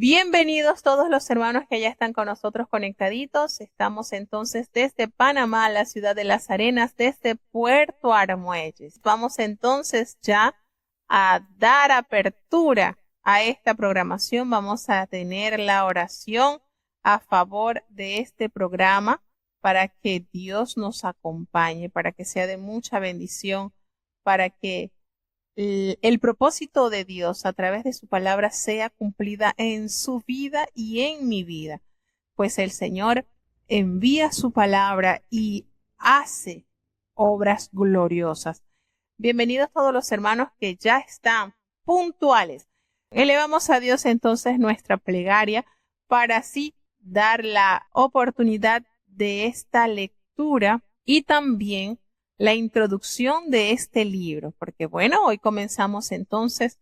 Bienvenidos todos los hermanos que ya están con nosotros conectaditos. Estamos entonces desde Panamá, la ciudad de Las Arenas, desde Puerto Armuelles. Vamos entonces ya a dar apertura a esta programación. Vamos a tener la oración a favor de este programa para que Dios nos acompañe, para que sea de mucha bendición, para que el propósito de Dios a través de su palabra sea cumplida en su vida y en mi vida, pues el Señor envía su palabra y hace obras gloriosas. Bienvenidos todos los hermanos que ya están puntuales. Elevamos a Dios entonces nuestra plegaria para así dar la oportunidad de esta lectura y también la introducción de este libro, porque bueno, hoy comenzamos entonces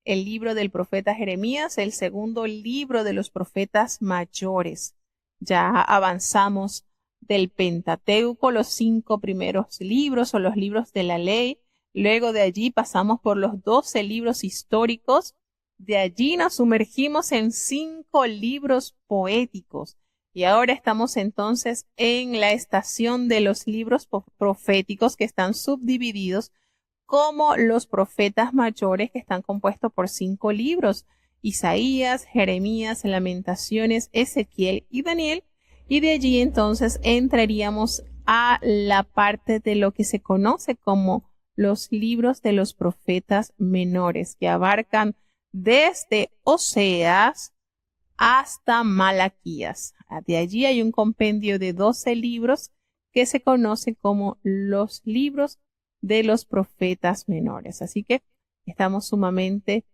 el libro del profeta Jeremías, el segundo libro de los profetas mayores. Ya avanzamos del Pentateuco, los 5 primeros libros o los libros de la ley. Luego de allí pasamos por los 12 libros históricos. De allí nos sumergimos en 5 libros poéticos. Y ahora estamos entonces en la estación de los libros proféticos que están subdivididos como los profetas mayores, que están compuestos por 5 libros: Isaías, Jeremías, Lamentaciones, Ezequiel y Daniel. Y de allí entonces entraríamos a la parte de lo que se conoce como los libros de los profetas menores, que abarcan desde Oseas hasta Malaquías. De allí hay un compendio de 12 libros que se conoce como los libros de los profetas menores. Así que estamos sumamente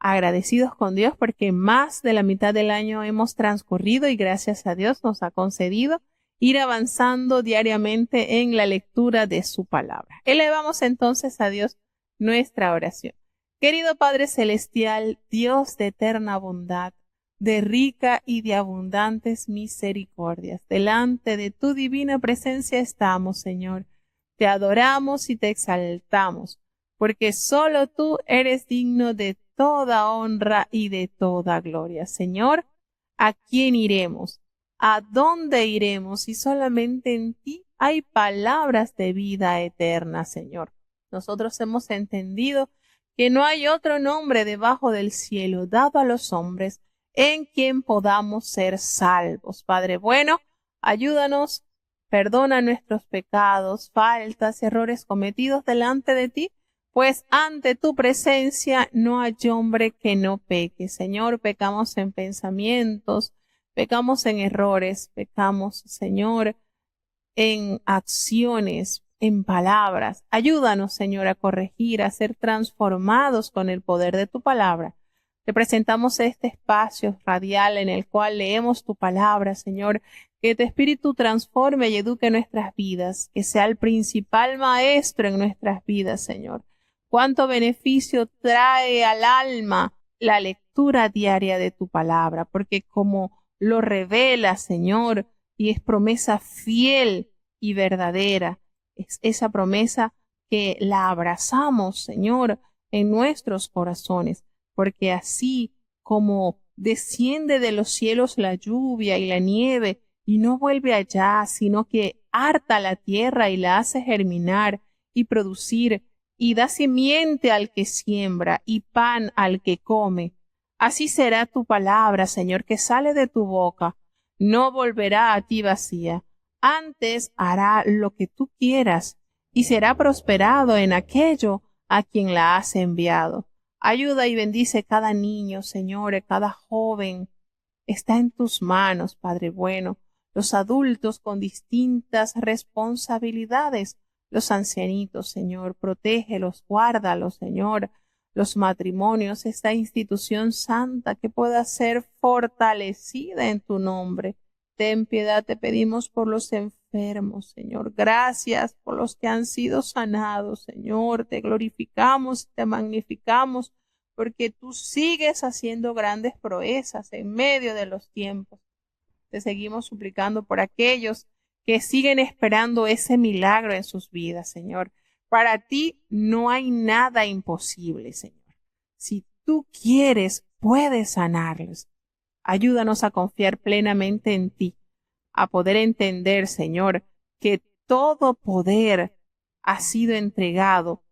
agradecidos con Dios porque más de la mitad del año hemos transcurrido y gracias a Dios nos ha concedido ir avanzando diariamente en la lectura de su palabra. Elevamos entonces a Dios nuestra oración. Querido Padre Celestial, Dios de eterna bondad, de rica y de abundantes misericordias, delante de tu divina presencia estamos, Señor. Te adoramos y te exaltamos, porque solo tú eres digno de toda honra y de toda gloria. Señor, ¿a quién iremos? ¿A dónde iremos si solamente en ti hay palabras de vida eterna, Señor? Nosotros hemos entendido que no hay otro nombre debajo del cielo dado a los hombres en quien podamos ser salvos. Padre bueno, ayúdanos, perdona nuestros pecados, faltas, errores cometidos delante de ti, pues ante tu presencia no hay hombre que no peque. Señor, pecamos en pensamientos, pecamos en errores, pecamos, Señor, en acciones, en palabras. Ayúdanos, Señor, a corregir, a ser transformados con el poder de tu palabra. Te presentamos este espacio radial en el cual leemos tu palabra, Señor. Que tu Espíritu transforme y eduque nuestras vidas, que sea el principal maestro en nuestras vidas, Señor. Cuánto beneficio trae al alma la lectura diaria de tu palabra, porque como lo revela, Señor, y es promesa fiel y verdadera, es esa promesa que la abrazamos, Señor, en nuestros corazones, porque así como desciende de los cielos la lluvia y la nieve, y no vuelve allá, sino que harta la tierra y la hace germinar y producir, y da simiente al que siembra y pan al que come. Así será tu palabra, Señor, que sale de tu boca. No volverá a ti vacía, antes hará lo que tú quieras, y será prosperado en aquello a quien la has enviado. Ayuda y bendice cada niño, Señor, cada joven. Está en tus manos, Padre bueno. Los adultos con distintas responsabilidades, los ancianitos, Señor, protégelos, guárdalos, Señor, los matrimonios, esta institución santa que pueda ser fortalecida en tu nombre. Ten piedad, te pedimos por los enfermos, Señor. Gracias por los que han sido sanados, Señor. Te glorificamos, te magnificamos, porque tú sigues haciendo grandes proezas en medio de los tiempos. Te seguimos suplicando por aquellos que siguen esperando ese milagro en sus vidas, Señor. Para ti no hay nada imposible, Señor. Si tú quieres, puedes sanarlos. Ayúdanos a confiar plenamente en ti, a poder entender, Señor, que todo poder ha sido entregado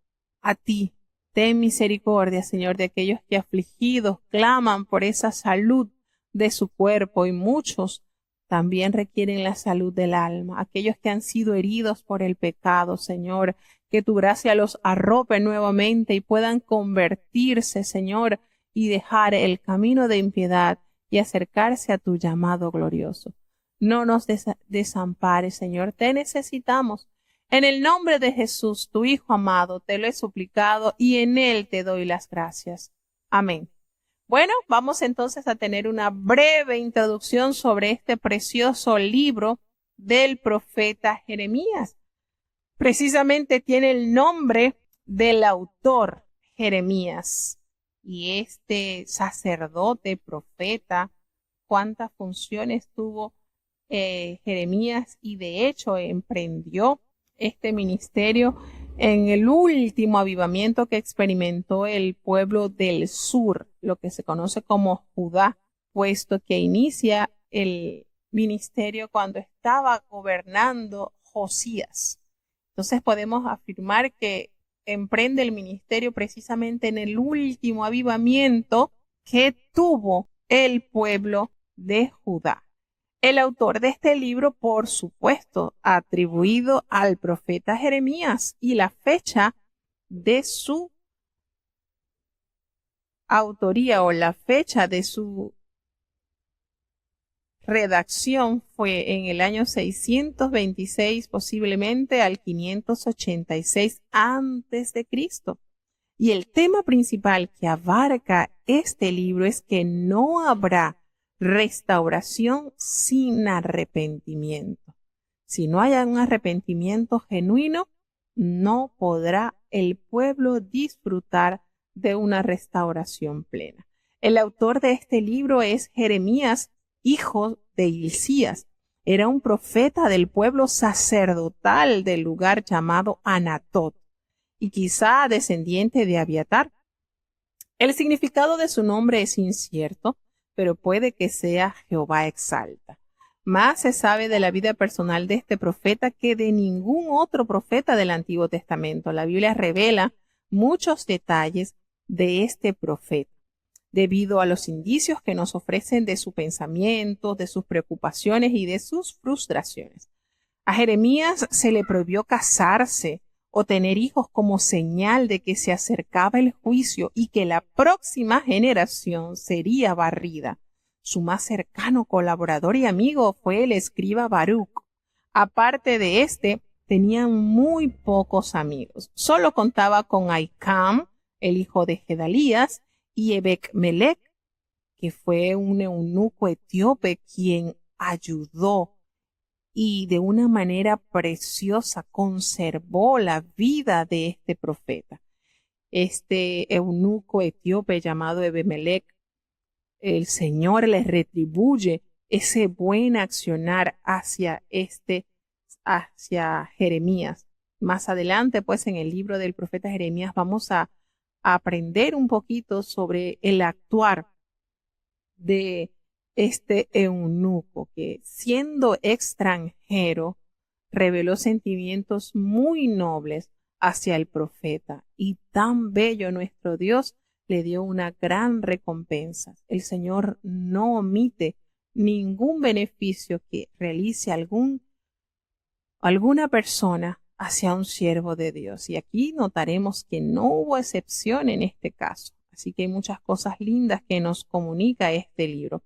a ti. Ten misericordia, Señor, de aquellos que afligidos claman por esa salud de su cuerpo, y muchos también requieren la salud del alma. Aquellos que han sido heridos por el pecado, Señor, que tu gracia los arrope nuevamente y puedan convertirse, Señor, y dejar el camino de impiedad y acercarse a tu llamado glorioso. No nos desampares, Señor, te necesitamos. En el nombre de Jesús, tu Hijo amado, te lo he suplicado y en él te doy las gracias. Amén. Bueno, vamos entonces a tener una breve introducción sobre este precioso libro del profeta Jeremías. Precisamente tiene el nombre del autor, Jeremías. Y este sacerdote, profeta, cuántas funciones tuvo Jeremías, y de hecho emprendió este ministerio en el último avivamiento que experimentó el pueblo del sur, lo que se conoce como Judá, puesto que inicia el ministerio cuando estaba gobernando Josías. Entonces podemos afirmar que emprende el ministerio precisamente en el último avivamiento que tuvo el pueblo de Judá. El autor de este libro, por supuesto, atribuido al profeta Jeremías, y la fecha de su autoría o la fecha de su redacción fue en el año 626, posiblemente al 586 antes de Cristo. Y el tema principal que abarca este libro es que no habrá restauración sin arrepentimiento. Si no hay un arrepentimiento genuino, no podrá el pueblo disfrutar de una restauración plena. El autor de este libro es Jeremías, hijo de Hilcías. Era un profeta del pueblo sacerdotal del lugar llamado Anatot, y quizá descendiente de Abiatar. El significado de su nombre es incierto, pero puede que sea Jehová exalta. Más se sabe de la vida personal de este profeta que de ningún otro profeta del Antiguo Testamento. La Biblia revela muchos detalles de este profeta, debido a los indicios que nos ofrecen de su pensamiento, de sus preocupaciones y de sus frustraciones. A Jeremías se le prohibió casarse o tener hijos como señal de que se acercaba el juicio y que la próxima generación sería barrida. Su más cercano colaborador y amigo fue el escriba Baruch. Aparte de este, tenía muy pocos amigos. Solo contaba con Ahikam, el hijo de Gedalías, y Ebed-Melech, que fue un eunuco etíope quien ayudó y de una manera preciosa conservó la vida de este profeta. Este eunuco etíope llamado Ebed-Melech, el Señor le retribuye ese buen accionar hacia Jeremías. Más adelante, pues, en el libro del profeta Jeremías vamos a aprender un poquito sobre el actuar de este eunuco que, siendo extranjero, reveló sentimientos muy nobles hacia el profeta, y tan bello nuestro Dios le dio una gran recompensa. El Señor no omite ningún beneficio que realice alguna persona hacia un siervo de Dios. Y aquí notaremos que no hubo excepción en este caso. Así que hay muchas cosas lindas que nos comunica este libro.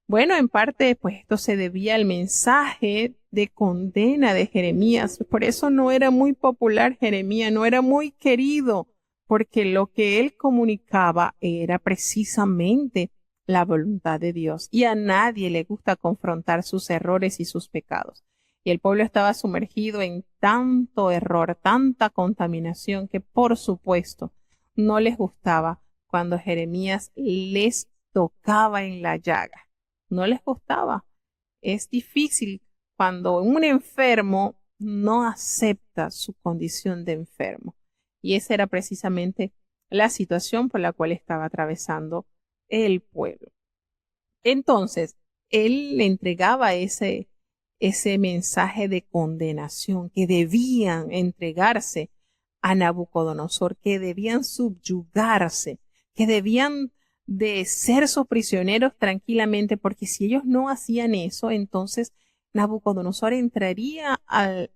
Bueno, en parte, pues esto se debía al mensaje de condena de Jeremías. Por eso no era muy popular Jeremías, no era muy querido, porque lo que él comunicaba era precisamente la voluntad de Dios. Y a nadie le gusta confrontar sus errores y sus pecados. Y el pueblo estaba sumergido en tanto error, tanta contaminación, que por supuesto no les gustaba cuando Jeremías les tocaba en la llaga. No les gustaba. Es difícil cuando un enfermo no acepta su condición de enfermo. Y esa era precisamente la situación por la cual estaba atravesando el pueblo. Entonces, él le entregaba ese mensaje de condenación, que debían entregarse a Nabucodonosor, que debían subyugarse, que debían de ser sus prisioneros tranquilamente, porque si ellos no hacían eso, entonces Nabucodonosor entraría a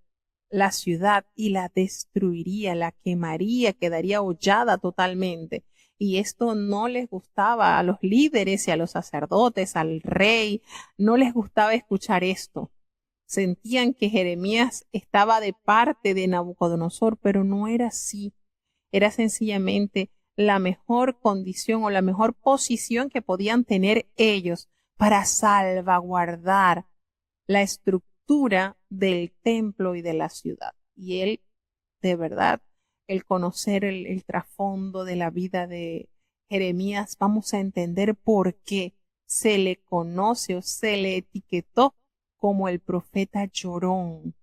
la ciudad y la destruiría, la quemaría, quedaría hollada totalmente. Y esto no les gustaba a los líderes y a los sacerdotes, al rey, no les gustaba escuchar esto. Sentían que Jeremías estaba de parte de Nabucodonosor, pero no era así. Era sencillamente la mejor condición o la mejor posición que podían tener ellos para salvaguardar la estructura del templo y de la ciudad. Y él, de verdad, el conocer el trasfondo de la vida de Jeremías, vamos a entender por qué se le conoce o se le etiquetó como el profeta llorón.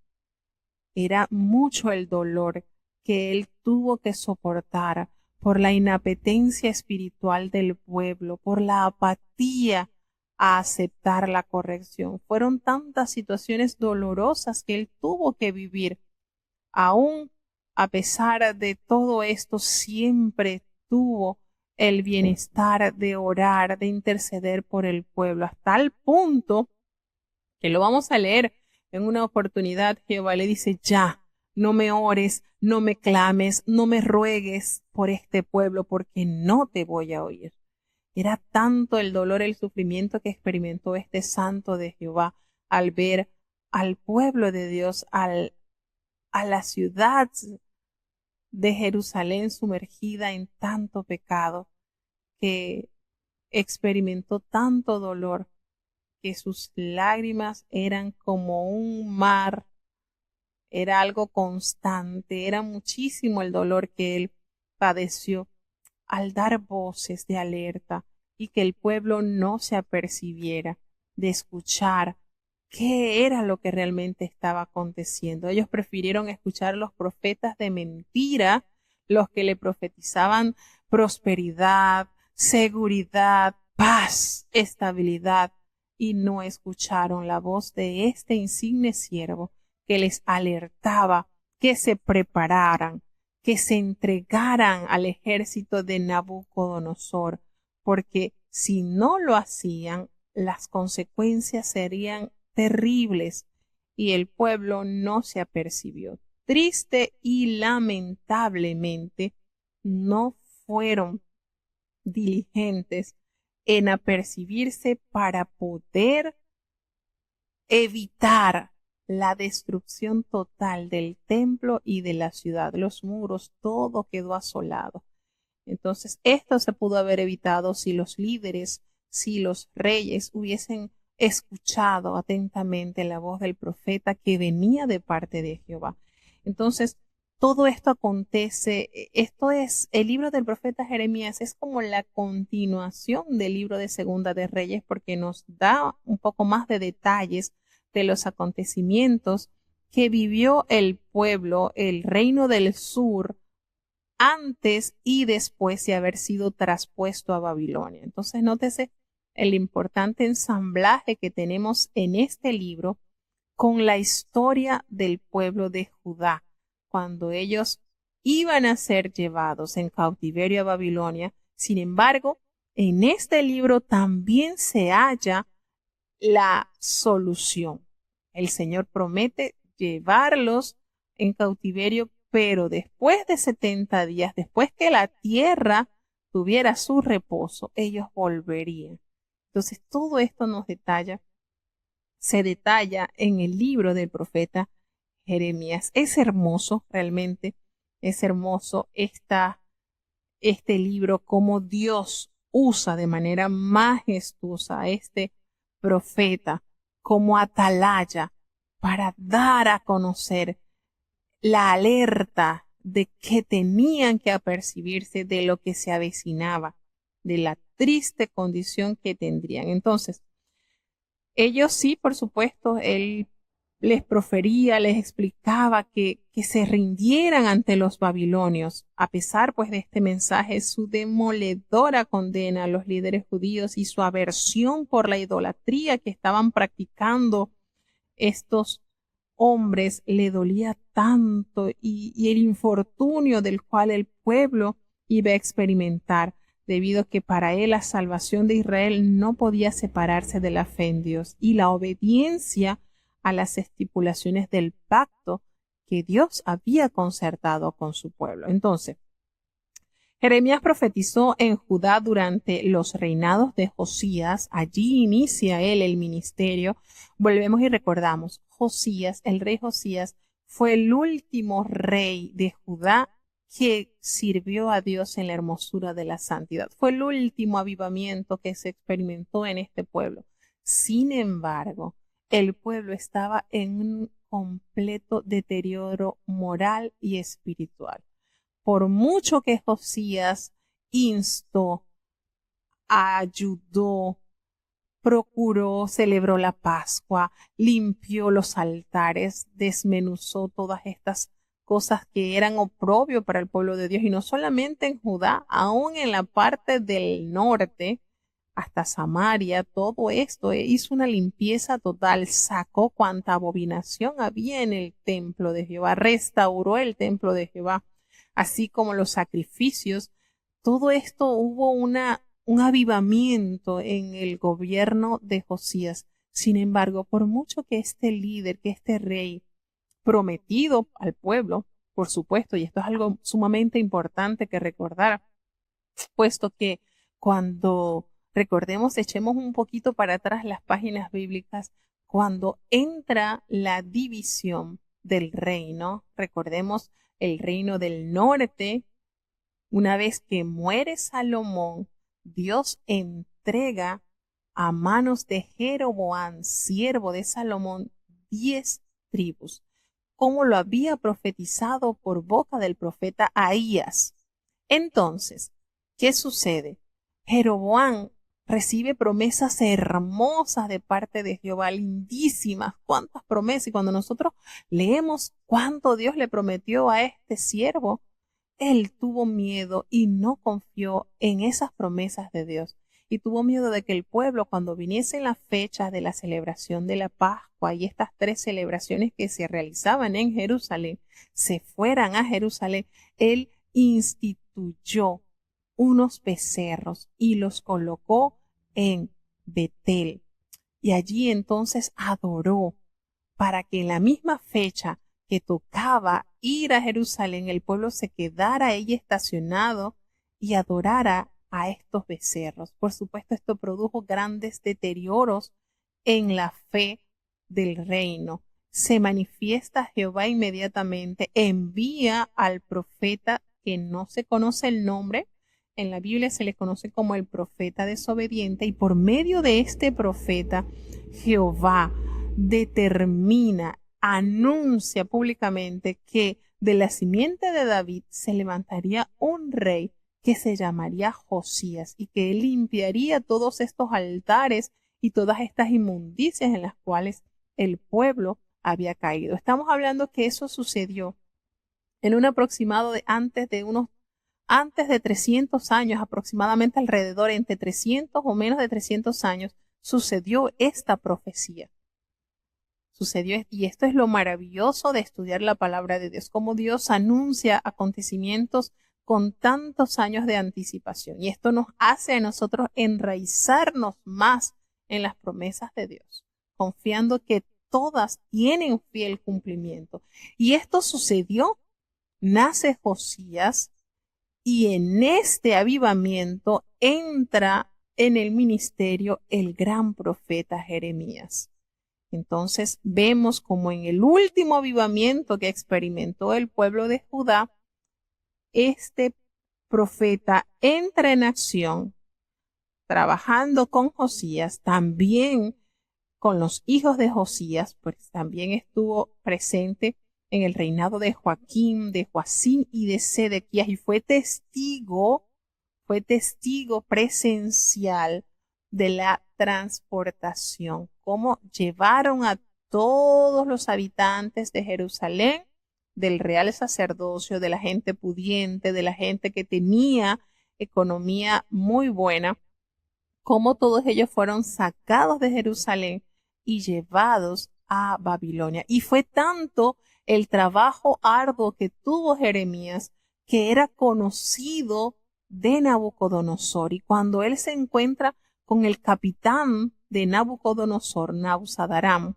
Era mucho el dolor que él tuvo que soportar por la inapetencia espiritual del pueblo, por la apatía a aceptar la corrección. Fueron tantas situaciones dolorosas que él tuvo que vivir. Aún a pesar de todo esto, siempre tuvo el bienestar de orar, de interceder por el pueblo, hasta el punto que lo vamos a leer en una oportunidad. Jehová le dice: ya, no me ores, no me clames, no me ruegues por este pueblo, porque no te voy a oír. Era tanto el dolor, el sufrimiento que experimentó este santo de Jehová al ver al pueblo de Dios, a la ciudad de Jerusalén sumergida en tanto pecado, que experimentó tanto dolor, que sus lágrimas eran como un mar, era algo constante, era muchísimo el dolor que él padeció al dar voces de alerta y que el pueblo no se apercibiera de escuchar qué era lo que realmente estaba aconteciendo. Ellos prefirieron escuchar a los profetas de mentira, los que le profetizaban prosperidad, seguridad, paz, estabilidad, y no escucharon la voz de este insigne siervo que les alertaba que se prepararan, que se entregaran al ejército de Nabucodonosor, porque si no lo hacían, las consecuencias serían terribles, y el pueblo no se apercibió. Triste y lamentablemente no fueron diligentes en apercibirse para poder evitar la destrucción total del templo y de la ciudad. Los muros, todo quedó asolado. Entonces, esto se pudo haber evitado si los líderes, si los reyes hubiesen escuchado atentamente la voz del profeta que venía de parte de Jehová. Entonces, todo esto acontece, esto es, el libro del profeta Jeremías es como la continuación del libro de Segunda de Reyes, porque nos da un poco más de detalles de los acontecimientos que vivió el pueblo, el reino del sur, antes y después de haber sido traspuesto a Babilonia. Entonces, nótese el importante ensamblaje que tenemos en este libro con la historia del pueblo de Judá, cuando ellos iban a ser llevados en cautiverio a Babilonia. Sin embargo, en este libro también se halla la solución. El Señor promete llevarlos en cautiverio, pero después de 70 días, después que la tierra tuviera su reposo, ellos volverían. Entonces, todo esto se detalla en el libro del profeta Jeremías. Es hermoso, realmente, es hermoso este libro, como Dios usa de manera majestuosa a este profeta como atalaya para dar a conocer la alerta de que tenían que apercibirse de lo que se avecinaba, de la triste condición que tendrían. Entonces, ellos sí, por supuesto, él les profería, les explicaba que se rindieran ante los babilonios. A pesar pues de este mensaje, su demoledora condena a los líderes judíos y su aversión por la idolatría que estaban practicando estos hombres le dolía tanto y el infortunio del cual el pueblo iba a experimentar, debido a que para él la salvación de Israel no podía separarse de la fe en Dios y la obediencia a las estipulaciones del pacto que Dios había concertado con su pueblo. Entonces, Jeremías profetizó en Judá durante los reinados de Josías. Allí inicia él el ministerio. Volvemos y recordamos, Josías, el rey Josías, fue el último rey de Judá que sirvió a Dios en la hermosura de la santidad. Fue el último avivamiento que se experimentó en este pueblo. Sin embargo, el pueblo estaba en un completo deterioro moral y espiritual. Por mucho que Josías instó, ayudó, procuró, celebró la Pascua, limpió los altares, desmenuzó todas estas cosas que eran oprobio para el pueblo de Dios, y no solamente en Judá, aún en la parte del norte, hasta Samaria, todo esto, hizo una limpieza total, sacó cuanta abominación había en el templo de Jehová, restauró el templo de Jehová, así como los sacrificios. Todo esto hubo un avivamiento en el gobierno de Josías. Sin embargo, por mucho que este líder, que este rey prometido al pueblo, por supuesto, y esto es algo sumamente importante que recordar, puesto que cuando recordemos, echemos un poquito para atrás las páginas bíblicas, cuando entra la división del reino, recordemos el reino del norte, una vez que muere Salomón, Dios entrega a manos de Jeroboam, siervo de Salomón, 10 tribus, como lo había profetizado por boca del profeta Ahías. Entonces, ¿qué sucede? Jeroboam recibe promesas hermosas de parte de Jehová, lindísimas, cuántas promesas. Y cuando nosotros leemos cuánto Dios le prometió a este siervo, él tuvo miedo y no confió en esas promesas de Dios. Y tuvo miedo de que el pueblo, cuando viniesen las fechas de la celebración de la Pascua y estas 3 celebraciones que se realizaban en Jerusalén, se fueran a Jerusalén. Él instituyó unos becerros y los colocó en Betel. Y allí entonces adoró, para que en la misma fecha que tocaba ir a Jerusalén, el pueblo se quedara ahí estacionado y adorara a estos becerros. Por supuesto, esto produjo grandes deterioros en la fe del reino. Se manifiesta Jehová inmediatamente, envía al profeta que no se conoce el nombre. En la Biblia se le conoce como el profeta desobediente, y por medio de este profeta, Jehová determina, anuncia públicamente que de la simiente de David se levantaría un rey que se llamaría Josías y que él limpiaría todos estos altares y todas estas inmundicias en las cuales el pueblo había caído. Estamos hablando que eso sucedió en un aproximado de antes de 300 años, aproximadamente alrededor entre 300 o menos de 300 años, sucedió esta profecía. Sucedió, y esto es lo maravilloso de estudiar la palabra de Dios, cómo Dios anuncia acontecimientos con tantos años de anticipación. Y esto nos hace a nosotros enraizarnos más en las promesas de Dios, confiando que todas tienen fiel cumplimiento. Y esto sucedió, nace Josías, y en este avivamiento entra en el ministerio el gran profeta Jeremías. Entonces vemos como en el último avivamiento que experimentó el pueblo de Judá, este profeta entra en acción, trabajando con Josías, también con los hijos de Josías, pues también estuvo presente en el reinado de Joaquín, de Joacim y de Sedequías, y fue testigo presencial de la transportación, cómo llevaron a todos los habitantes de Jerusalén, del real sacerdocio, de la gente pudiente, de la gente que tenía economía muy buena, cómo todos ellos fueron sacados de Jerusalén y llevados a Babilonia. Y fue tanto el trabajo arduo que tuvo Jeremías que era conocido de Nabucodonosor. Y cuando él se encuentra con el capitán de Nabucodonosor, Nabuzaradán,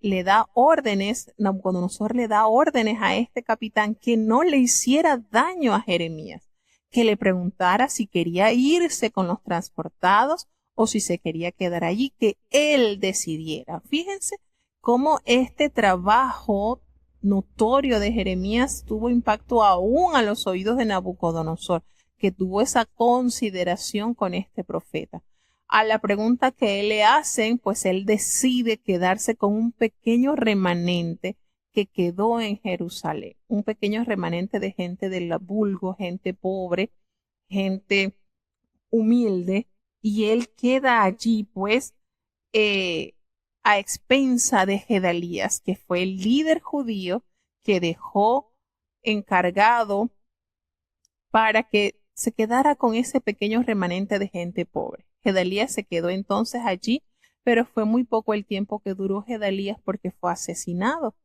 le da órdenes, Nabucodonosor le da órdenes a este capitán que no le hiciera daño a Jeremías, que le preguntara si quería irse con los transportados o si se quería quedar allí, que él decidiera. Fíjense cómo este trabajo notorio de Jeremías tuvo impacto aún a los oídos de Nabucodonosor, que tuvo esa consideración con este profeta. A la pregunta que él le hacen, pues él decide quedarse con un pequeño remanente que quedó en Jerusalén, un pequeño remanente de gente del vulgo, gente pobre, gente humilde, y él queda allí, pues, a expensa de Gedalías, que fue el líder judío que dejó encargado para que se quedara con ese pequeño remanente de gente pobre. Gedalías se quedó entonces allí, pero fue muy poco el tiempo que duró Gedalías porque fue asesinado.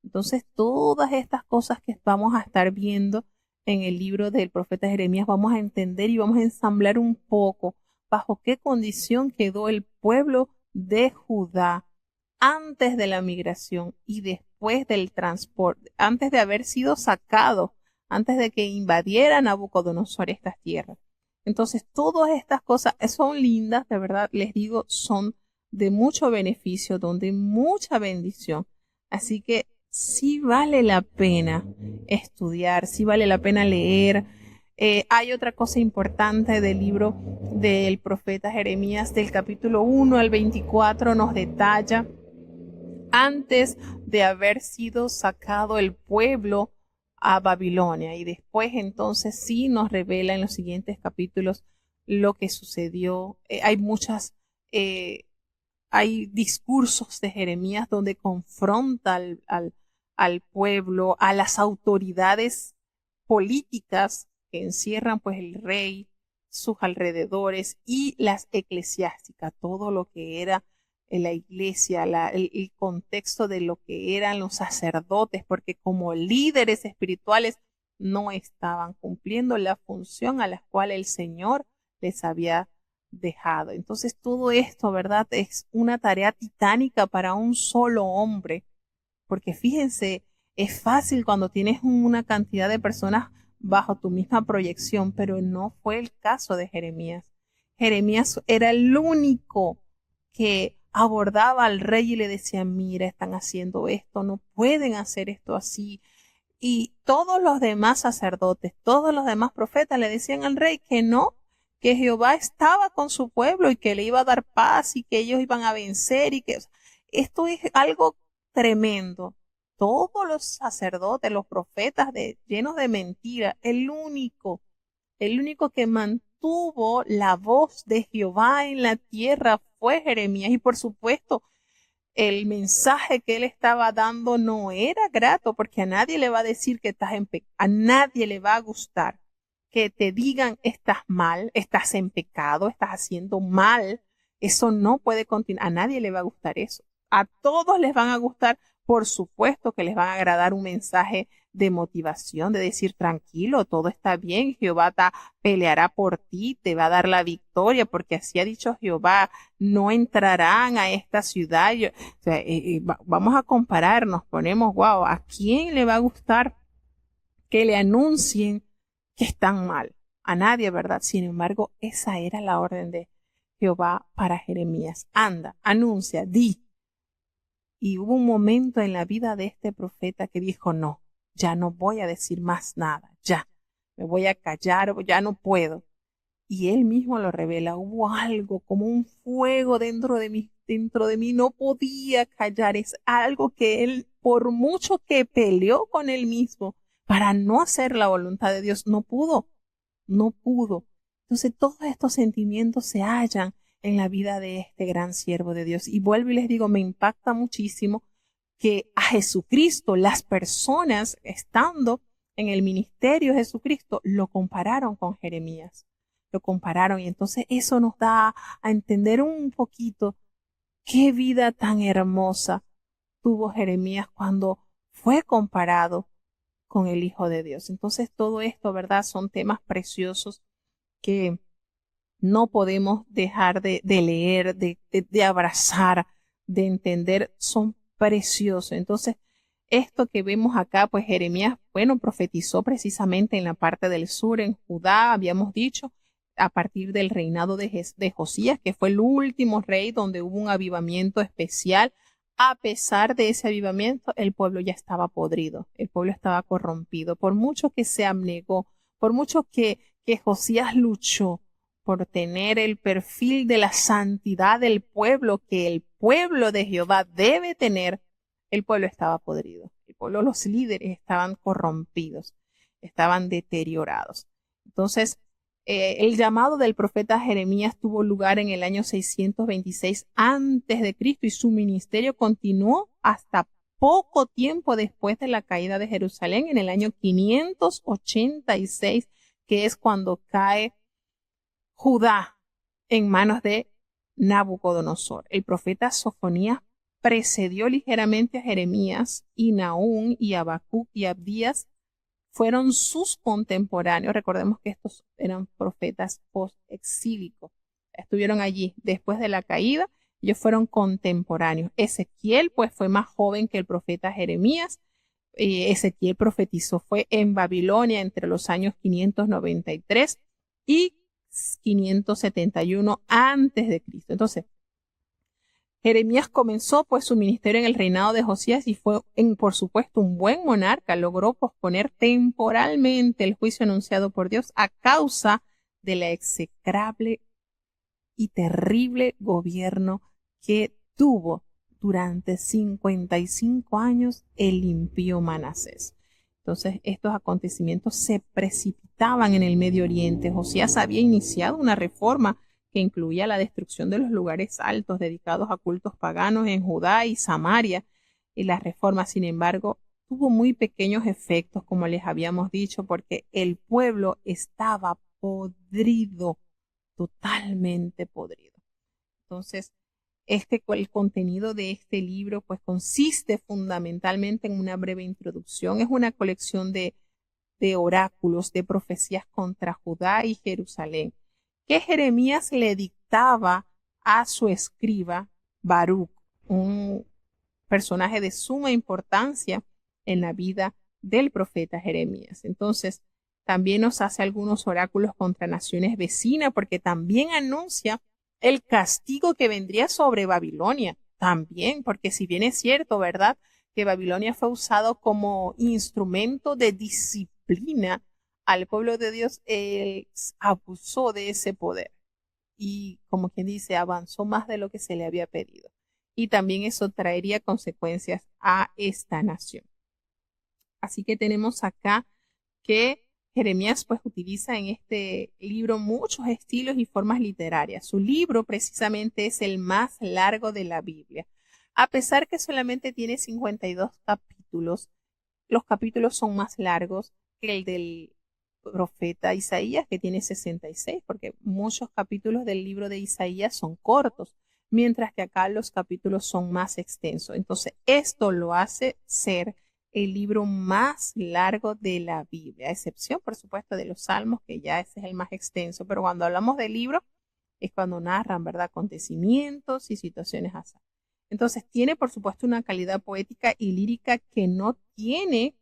Entonces, todas estas cosas que vamos a estar viendo en el libro del profeta Jeremías, vamos a entender y vamos a ensamblar un poco bajo qué condición quedó el pueblo de Judá antes de la migración y después del transporte, antes de haber sido sacado, antes de que invadiera Nabucodonosor estas tierras. Entonces, todas estas cosas son lindas, de verdad, les digo, son de mucho beneficio, donde mucha bendición. Así que sí vale la pena estudiar, sí vale la pena leer. Hay otra cosa importante del libro del profeta Jeremías, del capítulo 1 al 24, nos detalla antes de haber sido sacado el pueblo a Babilonia, y después entonces sí nos revela en los siguientes capítulos lo que sucedió. Hay discursos de Jeremías donde confronta al pueblo, a las autoridades políticas que encierran pues el rey, sus alrededores y las eclesiásticas, todo lo que era la iglesia, el contexto de lo que eran los sacerdotes, porque como líderes espirituales no estaban cumpliendo la función a la cual el Señor les había dejado. Entonces todo esto, ¿verdad? Es una tarea titánica para un solo hombre, porque fíjense, es fácil cuando tienes una cantidad de personas bajo tu misma proyección, pero no fue el caso de Jeremías. Jeremías era el único que abordaba al rey y le decía, mira, están haciendo esto, no pueden hacer esto así. Y todos los demás sacerdotes, todos los demás profetas le decían al rey que no, que Jehová estaba con su pueblo y que le iba a dar paz y que ellos iban a vencer y que esto es algo tremendo. Todos los sacerdotes, los profetas llenos de mentira, el único que mantuvo la voz de Jehová en la tierra fue Jeremías. Y por supuesto, el mensaje que él estaba dando no era grato, porque a nadie le va a decir que estás en pecado, a nadie le va a gustar que te digan estás mal, estás en pecado, estás haciendo mal. Eso no puede continuar, a nadie le va a gustar eso. A todos les van a gustar, por supuesto que les va a agradar un mensaje de motivación, de decir tranquilo, todo está bien, Jehová peleará por ti, te va a dar la victoria, porque así ha dicho Jehová, no entrarán a esta ciudad. Vamos a compararnos, ponemos, wow, ¿a quién le va a gustar que le anuncien que están mal? A nadie, ¿verdad? Sin embargo, esa era la orden de Jehová para Jeremías. Anda, anuncia, di. Y hubo un momento en la vida de este profeta que dijo, no, ya no voy a decir más nada, ya, me voy a callar, ya no puedo. Y él mismo lo revela, hubo algo como un fuego dentro de mí, no podía callar, es algo que él, por mucho que peleó con él mismo para no hacer la voluntad de Dios, no pudo. Entonces todos estos sentimientos se hallan en la vida de este gran siervo de Dios. Y vuelvo y les digo, me impacta muchísimo que a Jesucristo, las personas estando en el ministerio de Jesucristo, lo compararon con Jeremías. Lo compararon y entonces eso nos da a entender un poquito qué vida tan hermosa tuvo Jeremías cuando fue comparado con el Hijo de Dios. Entonces todo esto, ¿verdad? Son temas preciosos que no podemos dejar de leer, de abrazar, de entender, son preciosos. Entonces, esto que vemos acá, pues Jeremías, bueno, profetizó precisamente en la parte del sur, en Judá, habíamos dicho, a partir del reinado de Josías, que fue el último rey donde hubo un avivamiento especial. A pesar de ese avivamiento, el pueblo ya estaba podrido, el pueblo estaba corrompido. Por mucho que se abnegó, por mucho que Josías luchó por tener el perfil de la santidad del pueblo que el pueblo de Jehová debe tener, el pueblo estaba podrido. El pueblo, los líderes estaban corrompidos, estaban deteriorados. Entonces, el llamado del profeta Jeremías tuvo lugar en el año 626 antes de Cristo y su ministerio continuó hasta poco tiempo después de la caída de Jerusalén en el año 586, que es cuando cae Judá en manos de Nabucodonosor. El profeta Sofonías precedió ligeramente a Jeremías y Nahum y Habacuc y Abdías fueron sus contemporáneos. Recordemos que estos eran profetas post-exílicos. Estuvieron allí después de la caída. Ellos fueron contemporáneos. Ezequiel, pues, fue más joven que el profeta Jeremías. Ezequiel profetizó, fue en Babilonia entre los años 593 y 571 antes de Cristo. Entonces, Jeremías comenzó pues su ministerio en el reinado de Josías y fue por supuesto un buen monarca. Logró posponer temporalmente el juicio anunciado por Dios a causa de la execrable y terrible gobierno que tuvo durante 55 años el impío Manasés. Entonces estos acontecimientos se precipitaban en el Medio Oriente. Josías había iniciado una reforma que incluía la destrucción de los lugares altos dedicados a cultos paganos en Judá y Samaria. Y la reforma, sin embargo, tuvo muy pequeños efectos, como les habíamos dicho, porque el pueblo estaba podrido, totalmente podrido. Entonces, el contenido de este libro pues consiste fundamentalmente en una breve introducción. Es una colección de oráculos, de profecías contra Judá y Jerusalén, que Jeremías le dictaba a su escriba Baruc, un personaje de suma importancia en la vida del profeta Jeremías. Entonces, también nos hace algunos oráculos contra naciones vecinas, porque también anuncia el castigo que vendría sobre Babilonia. También, porque si bien es cierto, ¿verdad?, que Babilonia fue usado como instrumento de disciplina al pueblo de Dios, él abusó de ese poder y, como quien dice, avanzó más de lo que se le había pedido. Y también eso traería consecuencias a esta nación. Así que tenemos acá que Jeremías pues utiliza en este libro muchos estilos y formas literarias. Su libro precisamente es el más largo de la Biblia. A pesar que solamente tiene 52 capítulos, los capítulos son más largos que el del profeta Isaías, que tiene 66, porque muchos capítulos del libro de Isaías son cortos, mientras que acá los capítulos son más extensos. Entonces, esto lo hace ser el libro más largo de la Biblia, a excepción, por supuesto, de los Salmos, que ya ese es el más extenso, pero cuando hablamos del libro es cuando narran, ¿verdad?, acontecimientos y situaciones así. Entonces, tiene, por supuesto, una calidad poética y lírica que no tiene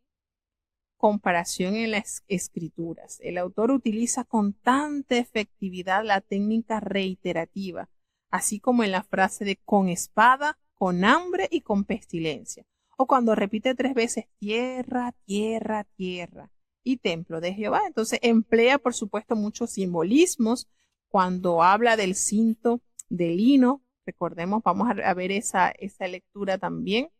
comparación en las escrituras. El autor utiliza con tanta efectividad la técnica reiterativa, así como en la frase de con espada, con hambre y con pestilencia, o cuando repite 3 veces tierra, tierra, tierra y templo de Jehová. Entonces emplea, por supuesto, muchos simbolismos cuando habla del cinto de lino. Recordemos, vamos a ver esa lectura también.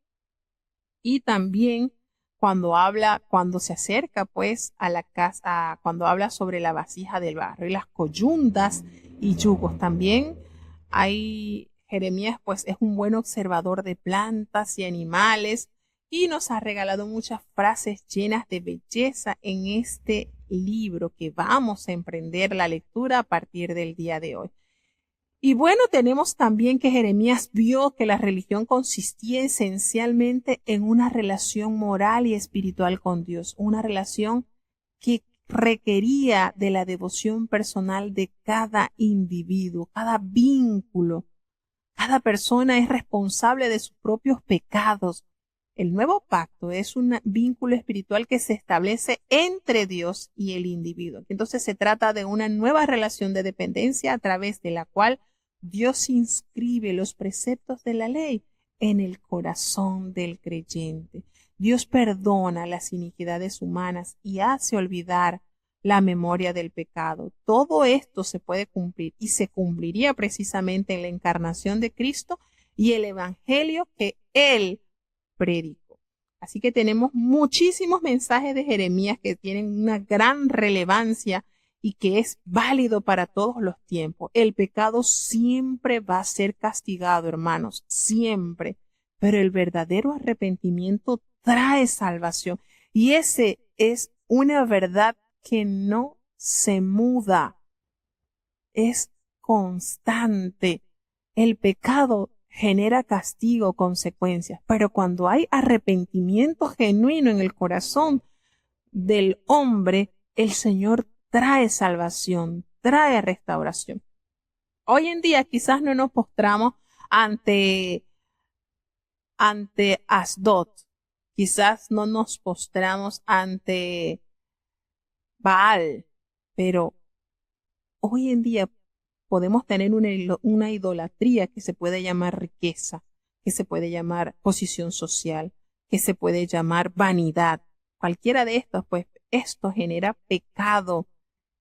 Y también cuando se acerca pues a la casa, cuando habla sobre la vasija del barro y las coyundas y yugos. También Jeremías pues es un buen observador de plantas y animales y nos ha regalado muchas frases llenas de belleza en este libro que vamos a emprender la lectura a partir del día de hoy. Y bueno, tenemos también que Jeremías vio que la religión consistía esencialmente en una relación moral y espiritual con Dios, una relación que requería de la devoción personal de cada individuo, cada vínculo. Cada persona es responsable de sus propios pecados. El nuevo pacto es un vínculo espiritual que se establece entre Dios y el individuo. Entonces se trata de una nueva relación de dependencia a través de la cual Dios inscribe los preceptos de la ley en el corazón del creyente. Dios perdona las iniquidades humanas y hace olvidar la memoria del pecado. Todo esto se puede cumplir y se cumpliría precisamente en la encarnación de Cristo y el evangelio que Él predicó. Así que tenemos muchísimos mensajes de Jeremías que tienen una gran relevancia y que es válido para todos los tiempos. El pecado siempre va a ser castigado, hermanos, siempre. Pero el verdadero arrepentimiento trae salvación. Y ese es una verdad que no se muda. Es constante. El pecado genera castigo, consecuencias. Pero cuando hay arrepentimiento genuino en el corazón del hombre, el Señor trae salvación, trae restauración. Hoy en día quizás no nos postramos ante Asdod, quizás no nos postramos ante Baal, pero hoy en día podemos tener una idolatría que se puede llamar riqueza, que se puede llamar posición social, que se puede llamar vanidad. Cualquiera de estos, pues esto genera pecado.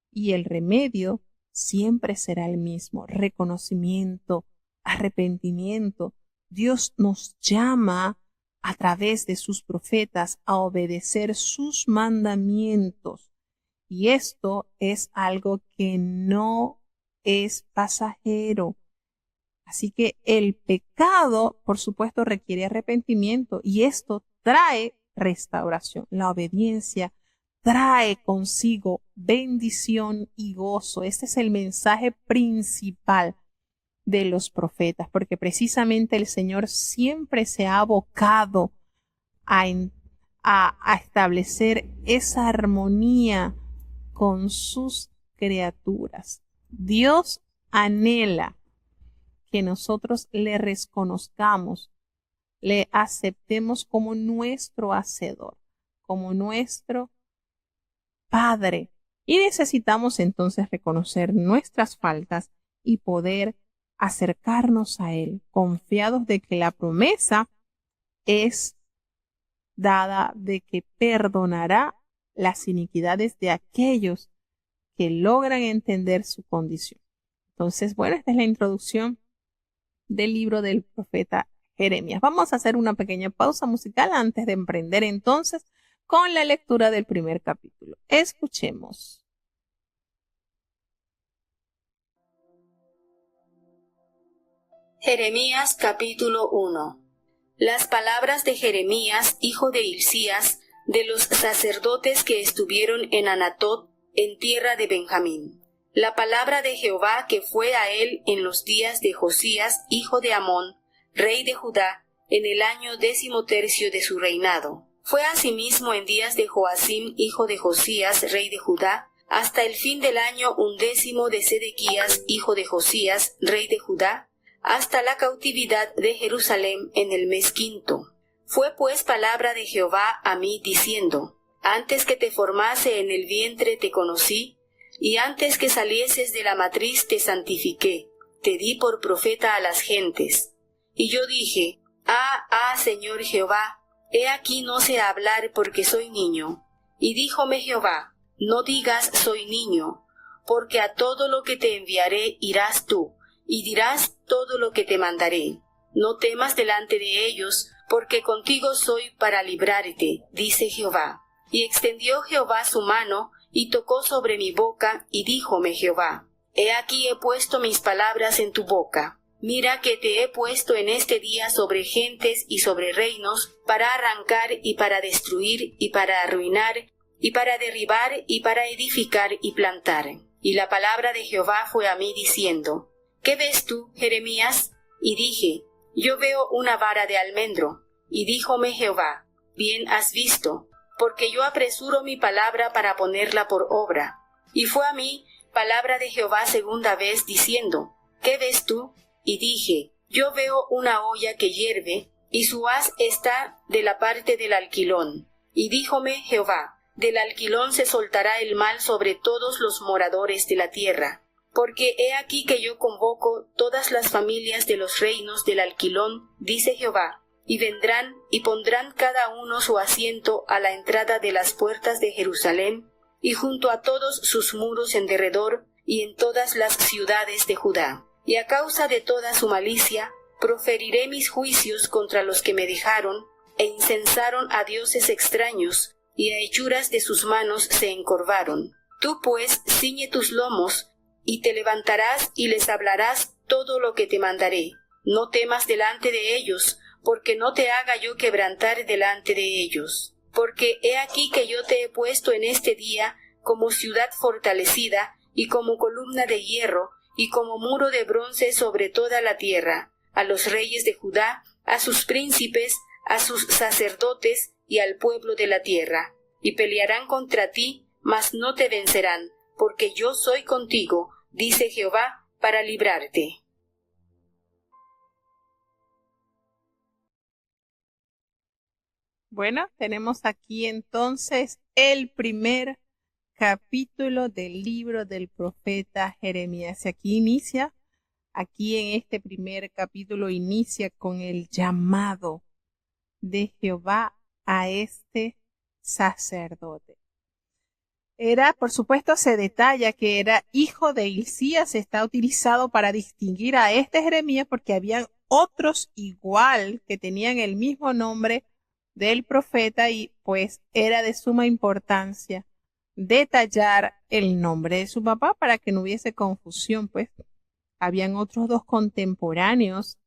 Y el remedio siempre será el mismo, reconocimiento, arrepentimiento. Dios nos llama a través de sus profetas a obedecer sus mandamientos. Y esto es algo que no es pasajero. Así que el pecado, por supuesto, requiere arrepentimiento y esto trae restauración. La obediencia trae consigo bendición y gozo. Este es el mensaje principal de los profetas, porque precisamente el Señor siempre se ha abocado a establecer esa armonía con sus criaturas. Dios anhela que nosotros le reconozcamos, le aceptemos como nuestro hacedor, como nuestro Padre. Y necesitamos entonces reconocer nuestras faltas y poder acercarnos a Él, confiados de que la promesa es dada de que perdonará las iniquidades de aquellos que logran entender su condición. Entonces, bueno, esta es la introducción del libro del profeta Jeremías. Vamos a hacer una pequeña pausa musical antes de emprender entonces con la lectura del primer capítulo. Escuchemos. Jeremías capítulo 1. Las palabras de Jeremías, hijo de Hilcías, de los sacerdotes que estuvieron en Anatot, en tierra de Benjamín. La palabra de Jehová que fue a él en los días de Josías, hijo de Amón, rey de Judá, en el año 13º de su reinado. Fue asimismo en días de Joacim, hijo de Josías, rey de Judá, hasta el fin del año 11 de Sedequías, hijo de Josías, rey de Judá, hasta la cautividad de Jerusalén en el mes 5. Fue pues palabra de Jehová a mí diciendo: Antes que te formase en el vientre te conocí, y antes que salieses de la matriz te santifiqué, te di por profeta a las gentes. Y yo dije: Señor Jehová, he aquí no sé hablar porque soy niño. Y díjome Jehová: No digas soy niño, porque a todo lo que te enviaré irás tú, y dirás todo lo que te mandaré. No temas delante de ellos, porque contigo soy para librarte, dice Jehová. Y extendió Jehová su mano, y tocó sobre mi boca, y díjome Jehová: He aquí he puesto mis palabras en tu boca. Mira que te he puesto en este día sobre gentes y sobre reinos, para arrancar y para destruir y para arruinar, y para derribar y para edificar y plantar. Y la palabra de Jehová fue a mí diciendo, ¿qué ves tú, Jeremías? Y dije, yo veo una vara de almendro. Y díjome Jehová, bien has visto, porque yo apresuro mi palabra para ponerla por obra. Y fue a mí palabra de Jehová segunda vez diciendo, ¿qué ves tú? Y dije, yo veo una olla que hierve, y su haz está de la parte del alquilón. Y díjome Jehová, del alquilón se soltará el mal sobre todos los moradores de la tierra. Porque he aquí que yo convoco todas las familias de los reinos del alquilón, dice Jehová, y vendrán y pondrán cada uno su asiento a la entrada de las puertas de Jerusalén, y junto a todos sus muros en derredor, y en todas las ciudades de Judá. Y a causa de toda su malicia, proferiré mis juicios contra los que me dejaron, e incensaron a dioses extraños, y a hechuras de sus manos se encorvaron. Tú pues ciñe tus lomos, y te levantarás y les hablarás todo lo que te mandaré. No temas delante de ellos, porque no te haga yo quebrantar delante de ellos. Porque he aquí que yo te he puesto en este día como ciudad fortalecida, y como columna de hierro, y como muro de bronce sobre toda la tierra, a los reyes de Judá, a sus príncipes, a sus sacerdotes y al pueblo de la tierra. Y pelearán contra ti, mas no te vencerán, porque yo soy contigo, dice Jehová, para librarte. Bueno, tenemos aquí entonces el primer capítulo del libro del profeta Jeremías. Aquí en este primer capítulo inicia con el llamado de Jehová a este sacerdote. Por supuesto, se detalla que era hijo de Hilcías. Está utilizado para distinguir a este Jeremías porque habían otros igual que tenían el mismo nombre del profeta y pues era de suma importancia detallar el nombre de su papá para que no hubiese confusión, pues habían otros dos contemporáneos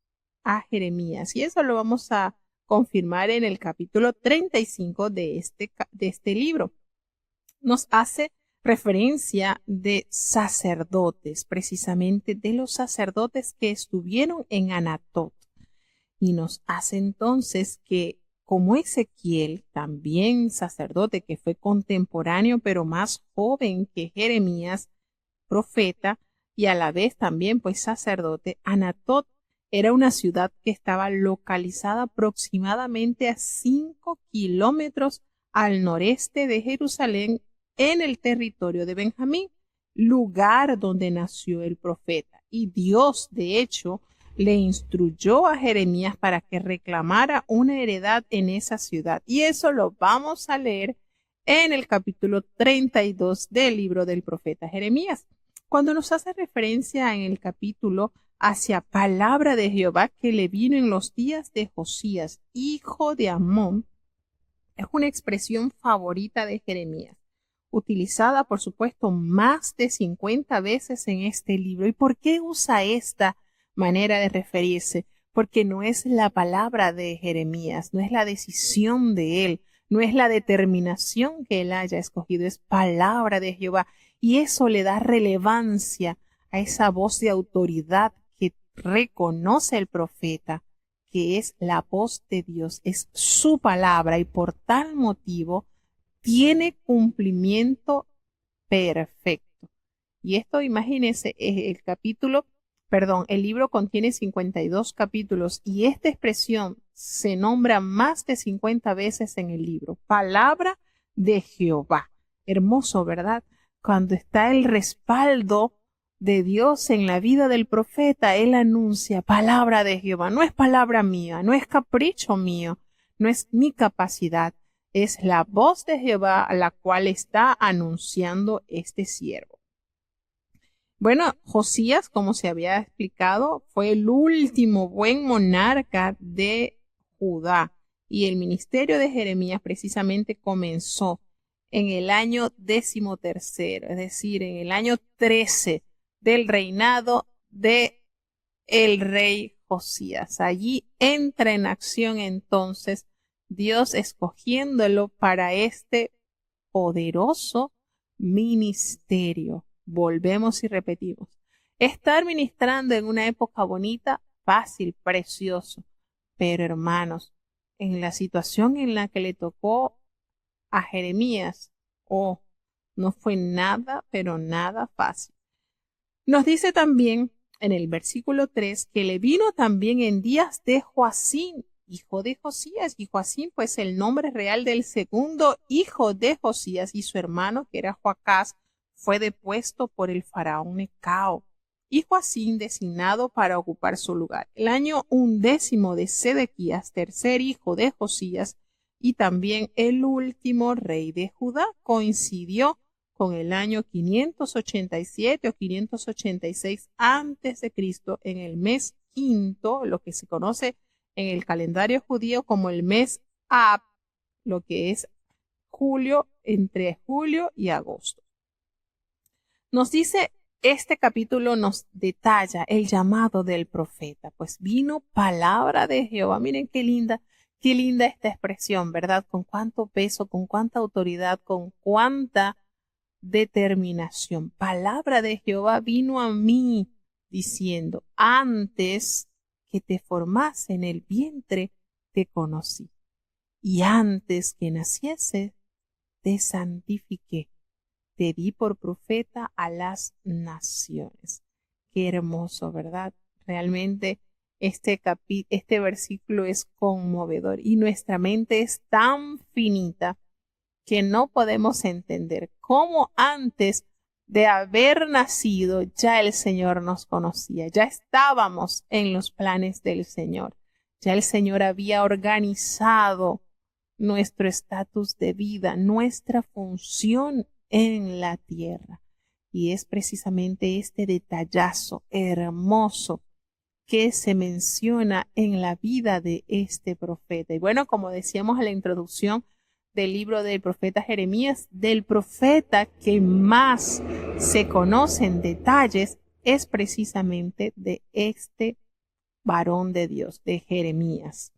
a Jeremías y eso lo vamos a confirmar en el capítulo 35 de este libro. Nos hace referencia de sacerdotes, precisamente de los sacerdotes que estuvieron en Anatot, y nos hace entonces que como Ezequiel, también sacerdote que fue contemporáneo pero más joven que Jeremías, profeta, y a la vez también pues sacerdote, Anatot era una ciudad que estaba localizada aproximadamente a 5 kilómetros al noreste de Jerusalén en el territorio de Benjamín, lugar donde nació el profeta. Y Dios, de hecho, le instruyó a Jeremías para que reclamara una heredad en esa ciudad. Y eso lo vamos a leer en el capítulo 32 del libro del profeta Jeremías. Cuando nos hace referencia en el capítulo hacia palabra de Jehová que le vino en los días de Josías, hijo de Amón, es una expresión favorita de Jeremías, utilizada por supuesto más de 50 veces en este libro. ¿Y por qué usa esta manera de referirse? Porque no es la palabra de Jeremías, no es la decisión de él, no es la determinación que él haya escogido, es palabra de Jehová. Y eso le da relevancia a esa voz de autoridad que reconoce el profeta, que es la voz de Dios, es su palabra y por tal motivo tiene cumplimiento perfecto. Y esto, imagínense, el libro contiene 52 capítulos y esta expresión se nombra más de 50 veces en el libro. Palabra de Jehová. Hermoso, ¿verdad? Cuando está el respaldo de Dios en la vida del profeta, él anuncia palabra de Jehová. No es palabra mía, no es capricho mío, no es mi capacidad. Es la voz de Jehová a la cual está anunciando este siervo. Bueno, Josías, como se había explicado, fue el último buen monarca de Judá y el ministerio de Jeremías precisamente comenzó en el año 13º, es decir, en el año 13 del reinado de el rey Josías. Allí entra en acción entonces Dios escogiéndolo para este poderoso ministerio. Volvemos y repetimos. Estar ministrando en una época bonita, fácil, precioso. Pero hermanos, en la situación en la que le tocó a Jeremías, no fue nada, pero nada fácil. Nos dice también en el versículo 3 que le vino también en días de Joacim, hijo de Josías, y Joacim pues el nombre real del segundo hijo de Josías, y su hermano que era Joacás fue depuesto por el faraón Necao, y Joacim designado para ocupar su lugar. El año 11 de Sedequías, tercer hijo de Josías, y también el último rey de Judá, coincidió con el año 587 o 586 antes de Cristo, en el mes quinto, lo que se conoce en el calendario judío como el mes Ab, lo que es julio, entre julio y agosto. Nos dice, este capítulo nos detalla el llamado del profeta, pues vino palabra de Jehová. Miren qué linda esta expresión, ¿verdad? Con cuánto peso, con cuánta autoridad, con cuánta determinación. Palabra de Jehová vino a mí diciendo, antes que te formase en el vientre te conocí, y antes que naciese te santifiqué, te di por profeta a las naciones. Qué hermoso, ¿verdad? Realmente este versículo es conmovedor y nuestra mente es tan finita que no podemos entender cómo antes de haber nacido ya el Señor nos conocía, ya estábamos en los planes del Señor, ya el Señor había organizado nuestro estatus de vida, nuestra función en la tierra. Y es precisamente este detallazo hermoso que se menciona en la vida de este profeta. Y bueno, como decíamos en la introducción del libro del profeta Jeremías, del profeta que más se conocen detalles es precisamente de este varón de Dios, de Jeremías.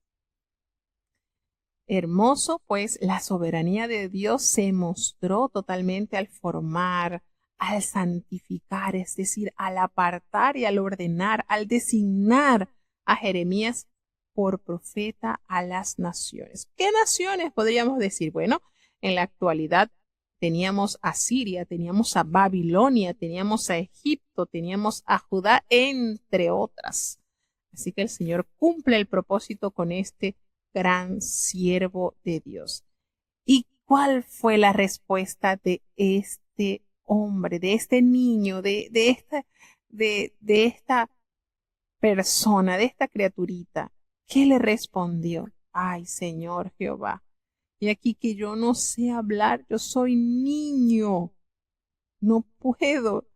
Hermoso, pues la soberanía de Dios se mostró totalmente al formar, al santificar, es decir, al apartar y al ordenar, al designar a Jeremías por profeta a las naciones. ¿Qué naciones podríamos decir? Bueno, en la actualidad teníamos a Siria, teníamos a Babilonia, teníamos a Egipto, teníamos a Judá, entre otras. Así que el Señor cumple el propósito con este gran siervo de Dios. ¿Y cuál fue la respuesta de este hombre, de este niño, de esta persona, de esta criaturita? ¿Qué le respondió? Ay, Señor Jehová, y aquí que yo no sé hablar, yo soy niño, no puedo.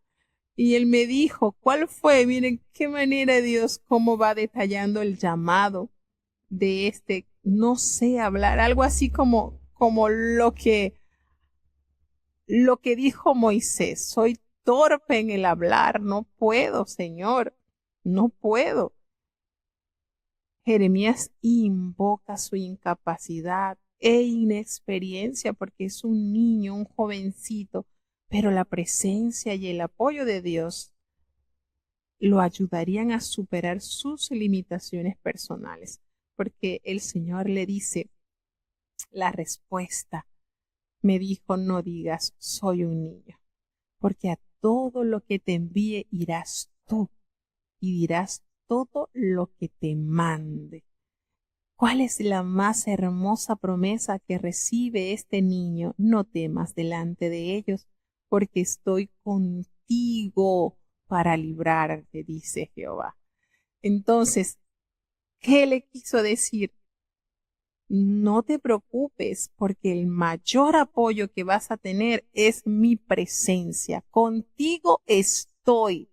Y él me dijo, ¿cuál fue? Miren qué manera Dios, cómo va detallando el llamado de este, no sé hablar, algo así como lo que dijo Moisés, soy torpe en el hablar, no puedo, Señor, no puedo. Jeremías invoca su incapacidad e inexperiencia porque es un niño, un jovencito, pero la presencia y el apoyo de Dios lo ayudarían a superar sus limitaciones personales, porque el Señor le dice la respuesta. Me dijo, no digas, soy un niño, porque a todo lo que te envíe irás tú y dirás todo lo que te mande. ¿Cuál es la más hermosa promesa que recibe este niño? No temas delante de ellos, porque estoy contigo para librarte, dice Jehová. Entonces, ¿qué le quiso decir? No te preocupes, porque el mayor apoyo que vas a tener es mi presencia. Contigo estoy.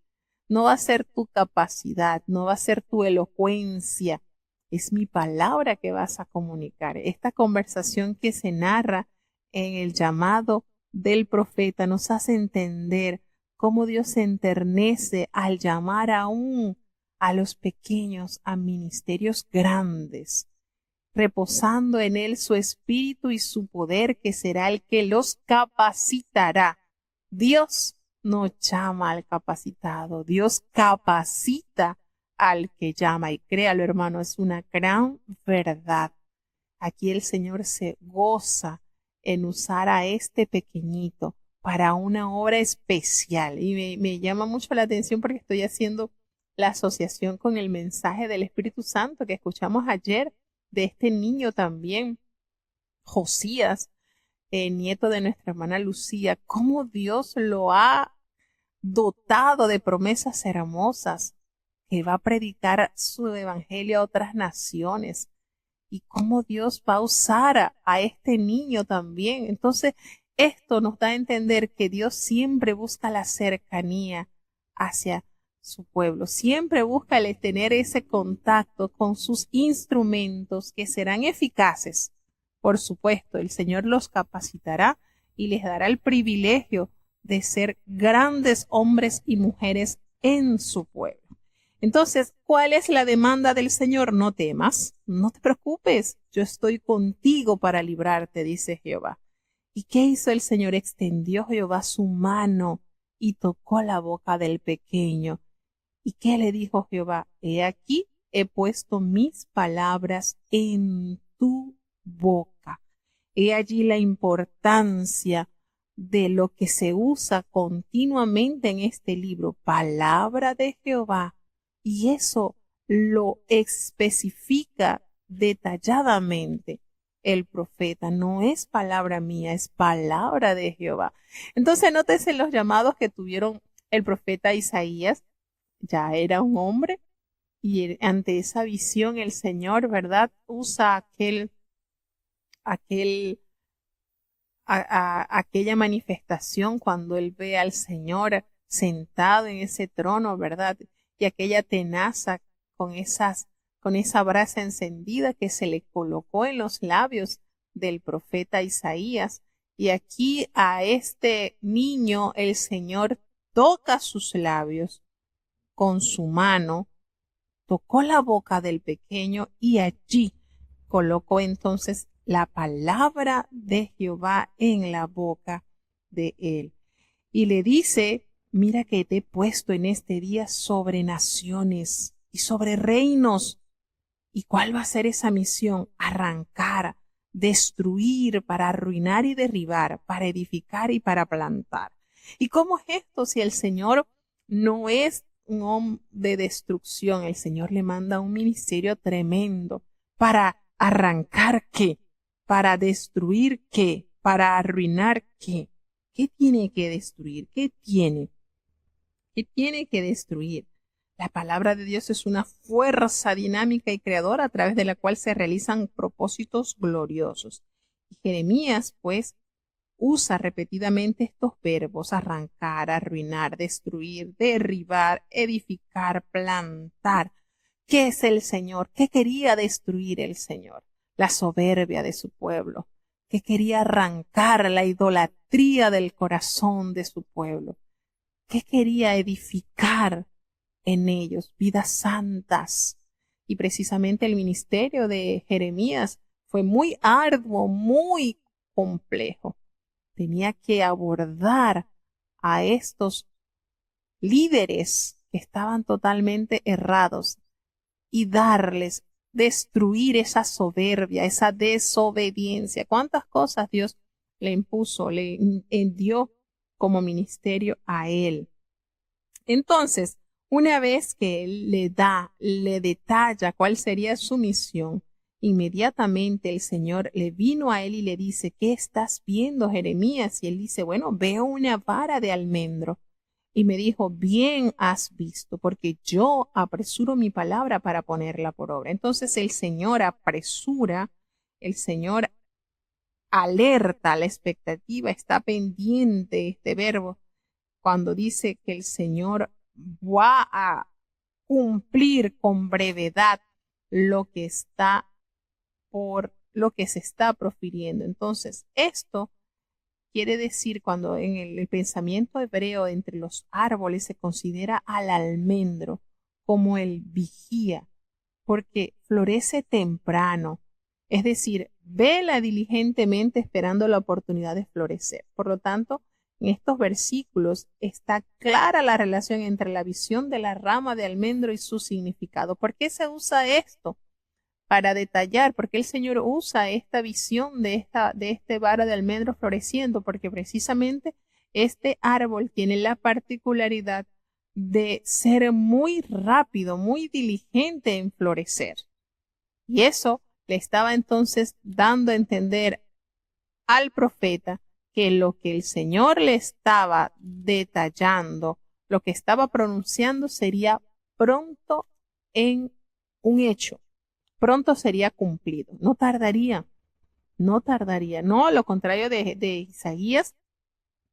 No va a ser tu capacidad, no va a ser tu elocuencia. Es mi palabra que vas a comunicar. Esta conversación que se narra en el llamado del profeta nos hace entender cómo Dios se enternece al llamar aún a los pequeños a ministerios grandes, reposando en él su espíritu y su poder, que será el que los capacitará. Dios no llama al capacitado, Dios capacita al que llama. Y créalo, hermano, es una gran verdad. Aquí el Señor se goza en usar a este pequeñito para una obra especial. Y me llama mucho la atención porque estoy haciendo la asociación con el mensaje del Espíritu Santo que escuchamos ayer de este niño también, Josías, nieto de nuestra hermana Lucía, cómo Dios lo ha dotado de promesas hermosas, que va a predicar su evangelio a otras naciones, y cómo Dios va a usar a este niño también. Entonces, esto nos da a entender que Dios siempre busca la cercanía hacia su pueblo, siempre busca el tener ese contacto con sus instrumentos que serán eficaces. Por supuesto, el Señor los capacitará y les dará el privilegio de ser grandes hombres y mujeres en su pueblo. Entonces, ¿cuál es la demanda del Señor? No temas, no te preocupes, yo estoy contigo para librarte, dice Jehová. ¿Y qué hizo el Señor? Extendió Jehová su mano y tocó la boca del pequeño. ¿Y qué le dijo Jehová? He aquí, he puesto mis palabras en tu boca. He allí la importancia de lo que se usa continuamente en este libro, palabra de Jehová. Y eso lo especifica detalladamente el profeta. No es palabra mía, es palabra de Jehová. Entonces, nótese los llamados que tuvieron el profeta Isaías. Ya era un hombre y ante esa visión el Señor, ¿verdad? Usa aquella manifestación cuando él ve al Señor sentado en ese trono, ¿verdad? Y aquella tenaza con esa brasa encendida que se le colocó en los labios del profeta Isaías. Y aquí a este niño el Señor toca sus labios con su mano, tocó la boca del pequeño y allí colocó entonces la palabra de Jehová en la boca de él. Y le dice, mira que te he puesto en este día sobre naciones y sobre reinos. ¿Y cuál va a ser esa misión? Arrancar, destruir, para arruinar y derribar, para edificar y para plantar. ¿Y cómo es esto si el Señor no es un hombre de destrucción? El Señor le manda un ministerio tremendo para arrancar qué, para destruir qué, para arruinar qué. ¿Qué tiene que destruir? ¿Qué tiene? ¿Qué tiene que destruir? La palabra de Dios es una fuerza dinámica y creadora a través de la cual se realizan propósitos gloriosos. Y Jeremías, pues, usa repetidamente estos verbos: arrancar, arruinar, destruir, derribar, edificar, plantar. ¿Qué es el Señor? ¿Qué quería destruir el Señor? La soberbia de su pueblo. ¿Qué quería arrancar? La idolatría del corazón de su pueblo. ¿Qué quería edificar en ellos? Vidas santas. Y precisamente el ministerio de Jeremías fue muy arduo, muy complejo. Tenía que abordar a estos líderes que estaban totalmente errados y destruir esa soberbia, esa desobediencia. ¿Cuántas cosas Dios le impuso, le dio como ministerio a él? Entonces, una vez que él le detalla cuál sería su misión, inmediatamente el Señor le vino a él y le dice: ¿qué estás viendo, Jeremías? Y él dice: bueno, veo una vara de almendro. Y me dijo: bien has visto, porque yo apresuro mi palabra para ponerla por obra. Entonces el Señor apresura, el Señor alerta, la expectativa, está pendiente, este verbo, cuando dice que el Señor va a cumplir con brevedad lo que se está profiriendo. Entonces, esto quiere decir cuando en el pensamiento hebreo entre los árboles se considera al almendro como el vigía, porque florece temprano, es decir, vela diligentemente esperando la oportunidad de florecer. Por lo tanto, en estos versículos está clara la relación entre la visión de la rama de almendro y su significado. ¿Por qué se usa esto? Para detallar, porque el Señor usa esta visión de este vara de almendro floreciendo, porque precisamente este árbol tiene la particularidad de ser muy rápido, muy diligente en florecer. Y eso le estaba entonces dando a entender al profeta que lo que el Señor le estaba detallando, lo que estaba pronunciando sería pronto en un hecho. Pronto sería cumplido, no tardaría, no, lo contrario de Isaías,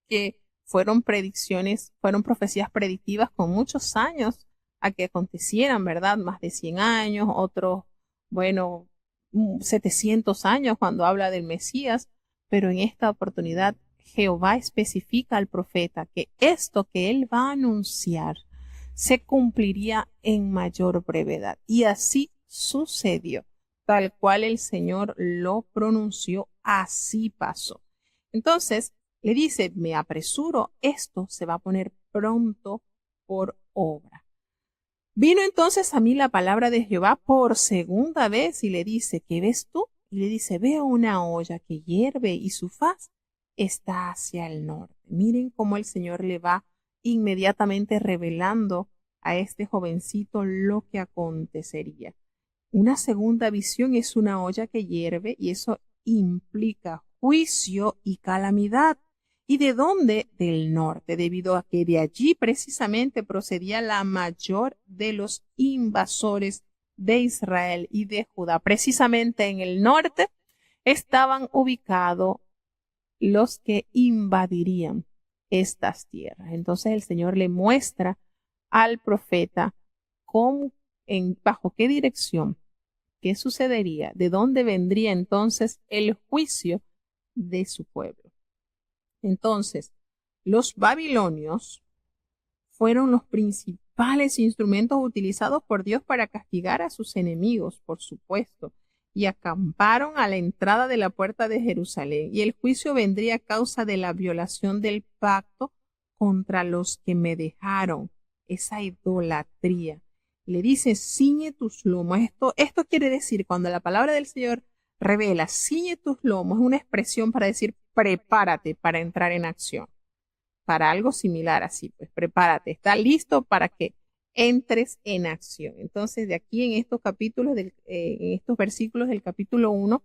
que fueron profecías predictivas con muchos años a que acontecieran, ¿verdad? Más de 100 años, otros, 700 años cuando habla del Mesías, pero en esta oportunidad Jehová especifica al profeta que esto que él va a anunciar se cumpliría en mayor brevedad. Y así sucedió, tal cual el Señor lo pronunció, así pasó. Entonces, le dice, me apresuro, esto se va a poner pronto por obra. Vino entonces a mí la palabra de Jehová por segunda vez y le dice, ¿qué ves tú? Y le dice, veo una olla que hierve y su faz está hacia el norte. Miren cómo el Señor le va inmediatamente revelando a este jovencito lo que acontecería. Una segunda visión es una olla que hierve y eso implica juicio y calamidad. ¿Y de dónde? Del norte, debido a que de allí precisamente procedía la mayor de los invasores de Israel y de Judá. Precisamente en el norte estaban ubicados los que invadirían estas tierras. Entonces el Señor le muestra al profeta bajo qué dirección, qué sucedería, de dónde vendría entonces el juicio de su pueblo. Entonces, los babilonios fueron los principales instrumentos utilizados por Dios para castigar a sus enemigos, por supuesto, y acamparon a la entrada de la puerta de Jerusalén, y el juicio vendría a causa de la violación del pacto contra los que me dejaron, esa idolatría. Le dice, ciñe tus lomos. Esto quiere decir, cuando la palabra del Señor revela, ciñe tus lomos, es una expresión para decir, prepárate para entrar en acción. Para algo similar así, pues prepárate, está listo para que entres en acción. Entonces, de aquí en estos capítulos, en estos versículos del capítulo 1,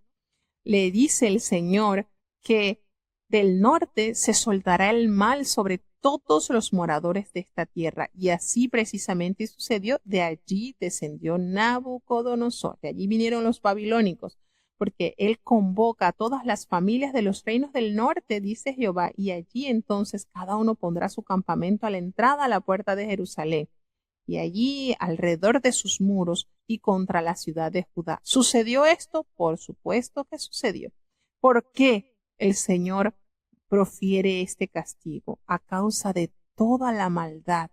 le dice el Señor que del norte se soltará el mal sobre todos los moradores de esta tierra. Y así precisamente sucedió. De allí descendió Nabucodonosor. De allí vinieron los babilónicos, porque él convoca a todas las familias de los reinos del norte, dice Jehová, y allí entonces cada uno pondrá su campamento a la entrada a la puerta de Jerusalén, y allí alrededor de sus muros y contra la ciudad de Judá. ¿Sucedió esto? Por supuesto que sucedió. ¿Por qué el Señor profiere este castigo? A causa de toda la maldad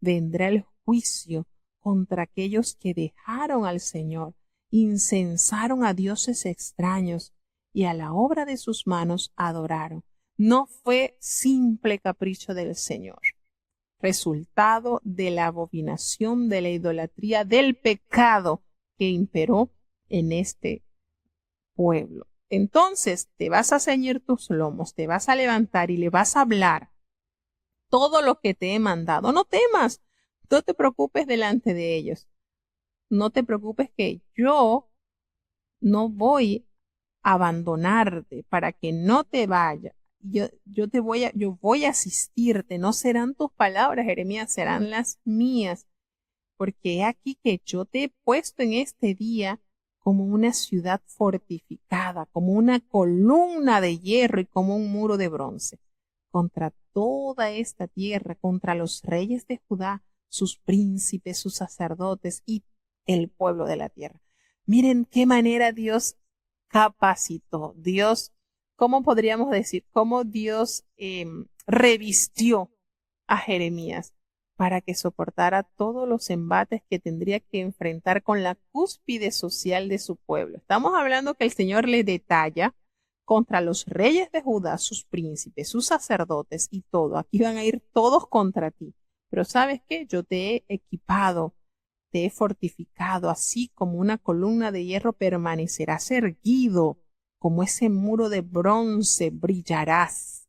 vendrá el juicio contra aquellos que dejaron al Señor, incensaron a dioses extraños y a la obra de sus manos adoraron. No fue simple capricho del Señor, resultado de la abominación, de la idolatría, del pecado que imperó en este pueblo. Entonces te vas a ceñir tus lomos, te vas a levantar y le vas a hablar todo lo que te he mandado. No temas, no te preocupes delante de ellos. No te preocupes que yo no voy a abandonarte para que no te vayas. Yo voy a asistirte. No serán tus palabras, Jeremías, serán las mías. Porque he aquí que yo te he puesto en este día como una ciudad fortificada, como una columna de hierro y como un muro de bronce, contra toda esta tierra, contra los reyes de Judá, sus príncipes, sus sacerdotes y el pueblo de la tierra. Miren qué manera Dios capacitó, Dios ¿cómo podríamos decir? Cómo Dios revistió a Jeremías para que soportara todos los embates que tendría que enfrentar con la cúspide social de su pueblo. Estamos hablando que el Señor le detalla contra los reyes de Judá, sus príncipes, sus sacerdotes y todo. Aquí van a ir todos contra ti. Pero ¿sabes qué? Yo te he equipado, te he fortificado, así como una columna de hierro permanecerás erguido, como ese muro de bronce brillarás.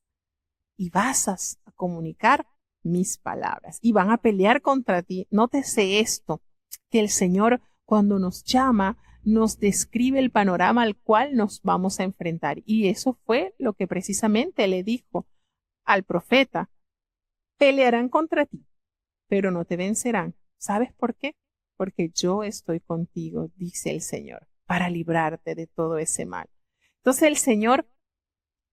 Y vas a comunicar mis palabras. Y van a pelear contra ti. Nótese esto, que el Señor cuando nos llama, nos describe el panorama al cual nos vamos a enfrentar. Y eso fue lo que precisamente le dijo al profeta. Pelearán contra ti, pero no te vencerán. ¿Sabes por qué? Porque yo estoy contigo, dice el Señor, para librarte de todo ese mal. Entonces el Señor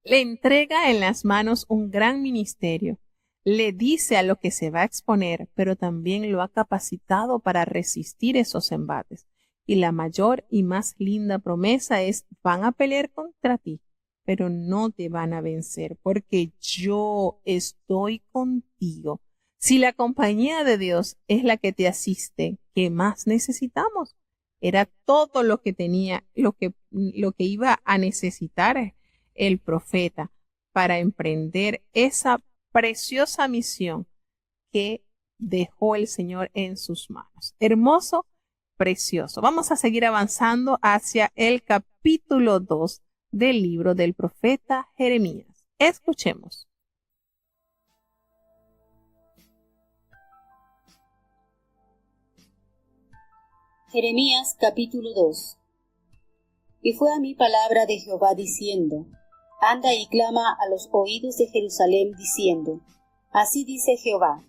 le entrega en las manos un gran ministerio, le dice a lo que se va a exponer, pero también lo ha capacitado para resistir esos embates. Y la mayor y más linda promesa es, van a pelear contra ti, pero no te van a vencer, porque yo estoy contigo. Si la compañía de Dios es la que te asiste, ¿qué más necesitamos? Era todo lo que tenía, lo que iba a necesitar el profeta para emprender esa preciosa misión que dejó el Señor en sus manos. Hermoso, precioso. Vamos a seguir avanzando hacia el capítulo 2 del libro del profeta Jeremías. Escuchemos. Jeremías capítulo 2. Y fue a mí palabra de Jehová diciendo, anda y clama a los oídos de Jerusalén diciendo, así dice Jehová,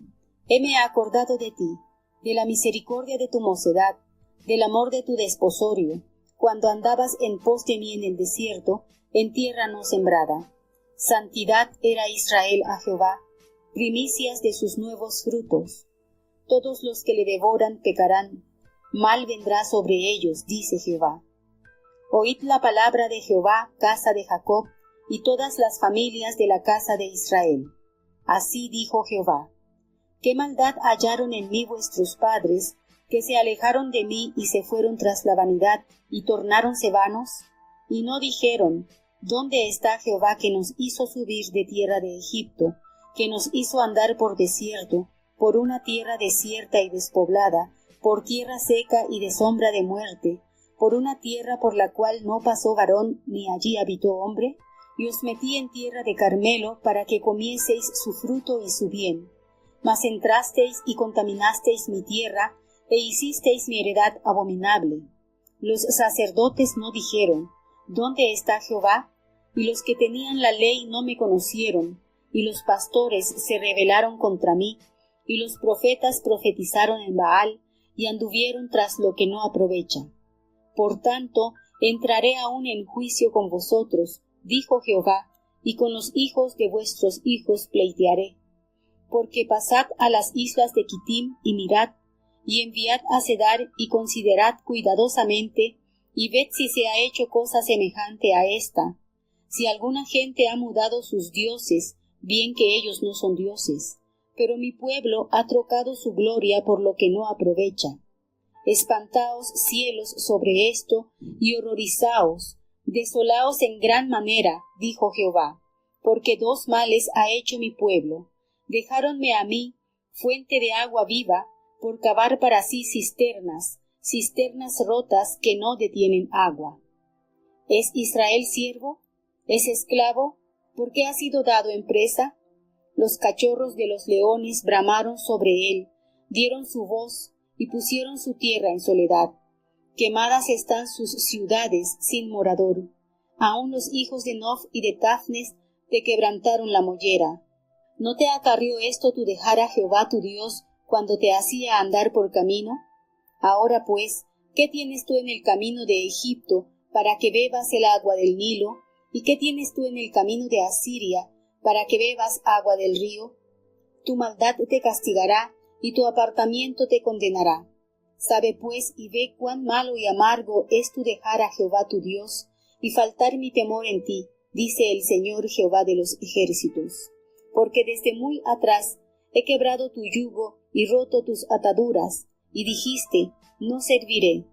heme acordado de ti, de la misericordia de tu mocedad, del amor de tu desposorio, cuando andabas en pos de mí en el desierto, en tierra no sembrada. Santidad era Israel a Jehová, primicias de sus nuevos frutos. Todos los que le devoran pecarán, mal vendrá sobre ellos, dice Jehová. Oíd la palabra de Jehová, casa de Jacob, y todas las familias de la casa de Israel. Así dijo Jehová, ¿qué maldad hallaron en mí vuestros padres, que se alejaron de mí y se fueron tras la vanidad, y tornáronse vanos? Y no dijeron, ¿dónde está Jehová que nos hizo subir de tierra de Egipto, que nos hizo andar por desierto, por una tierra desierta y despoblada, por tierra seca y de sombra de muerte, por una tierra por la cual no pasó varón, ni allí habitó hombre? Y os metí en tierra de Carmelo para que comieseis su fruto y su bien. Mas entrasteis y contaminasteis mi tierra, e hicisteis mi heredad abominable. Los sacerdotes no dijeron, ¿dónde está Jehová? Y los que tenían la ley no me conocieron, y los pastores se rebelaron contra mí, y los profetas profetizaron en Baal, y anduvieron tras lo que no aprovecha. Por tanto, entraré aún en juicio con vosotros, dijo Jehová, y con los hijos de vuestros hijos pleitearé. Porque pasad a las islas de Quitim y mirad, y enviad a Cedar y considerad cuidadosamente, y ved si se ha hecho cosa semejante a esta. Si alguna gente ha mudado sus dioses, bien que ellos no son dioses, pero mi pueblo ha trocado su gloria por lo que no aprovecha. Espantaos, cielos, sobre esto, y horrorizaos, desolaos en gran manera, dijo Jehová, porque dos males ha hecho mi pueblo. Dejáronme a mí, fuente de agua viva, por cavar para sí cisternas, cisternas rotas que no detienen agua. ¿Es Israel siervo? ¿Es esclavo? ¿Por qué ha sido dado en presa? Los cachorros de los leones bramaron sobre él, dieron su voz y pusieron su tierra en soledad. Quemadas están sus ciudades sin morador. Aún los hijos de Nof y de Tafnes te quebrantaron la mollera. ¿No te acarrió esto tu dejar a Jehová tu Dios cuando te hacía andar por camino? Ahora pues, ¿qué tienes tú en el camino de Egipto para que bebas el agua del Nilo? ¿Y qué tienes tú en el camino de Asiria para que bebas agua del río? Tu maldad te castigará y tu apartamiento te condenará. Sabe pues y ve cuán malo y amargo es tu dejar a Jehová tu Dios y faltar mi temor en ti, dice el Señor Jehová de los ejércitos. Porque desde muy atrás he quebrado tu yugo y roto tus ataduras, y dijiste, no serviré.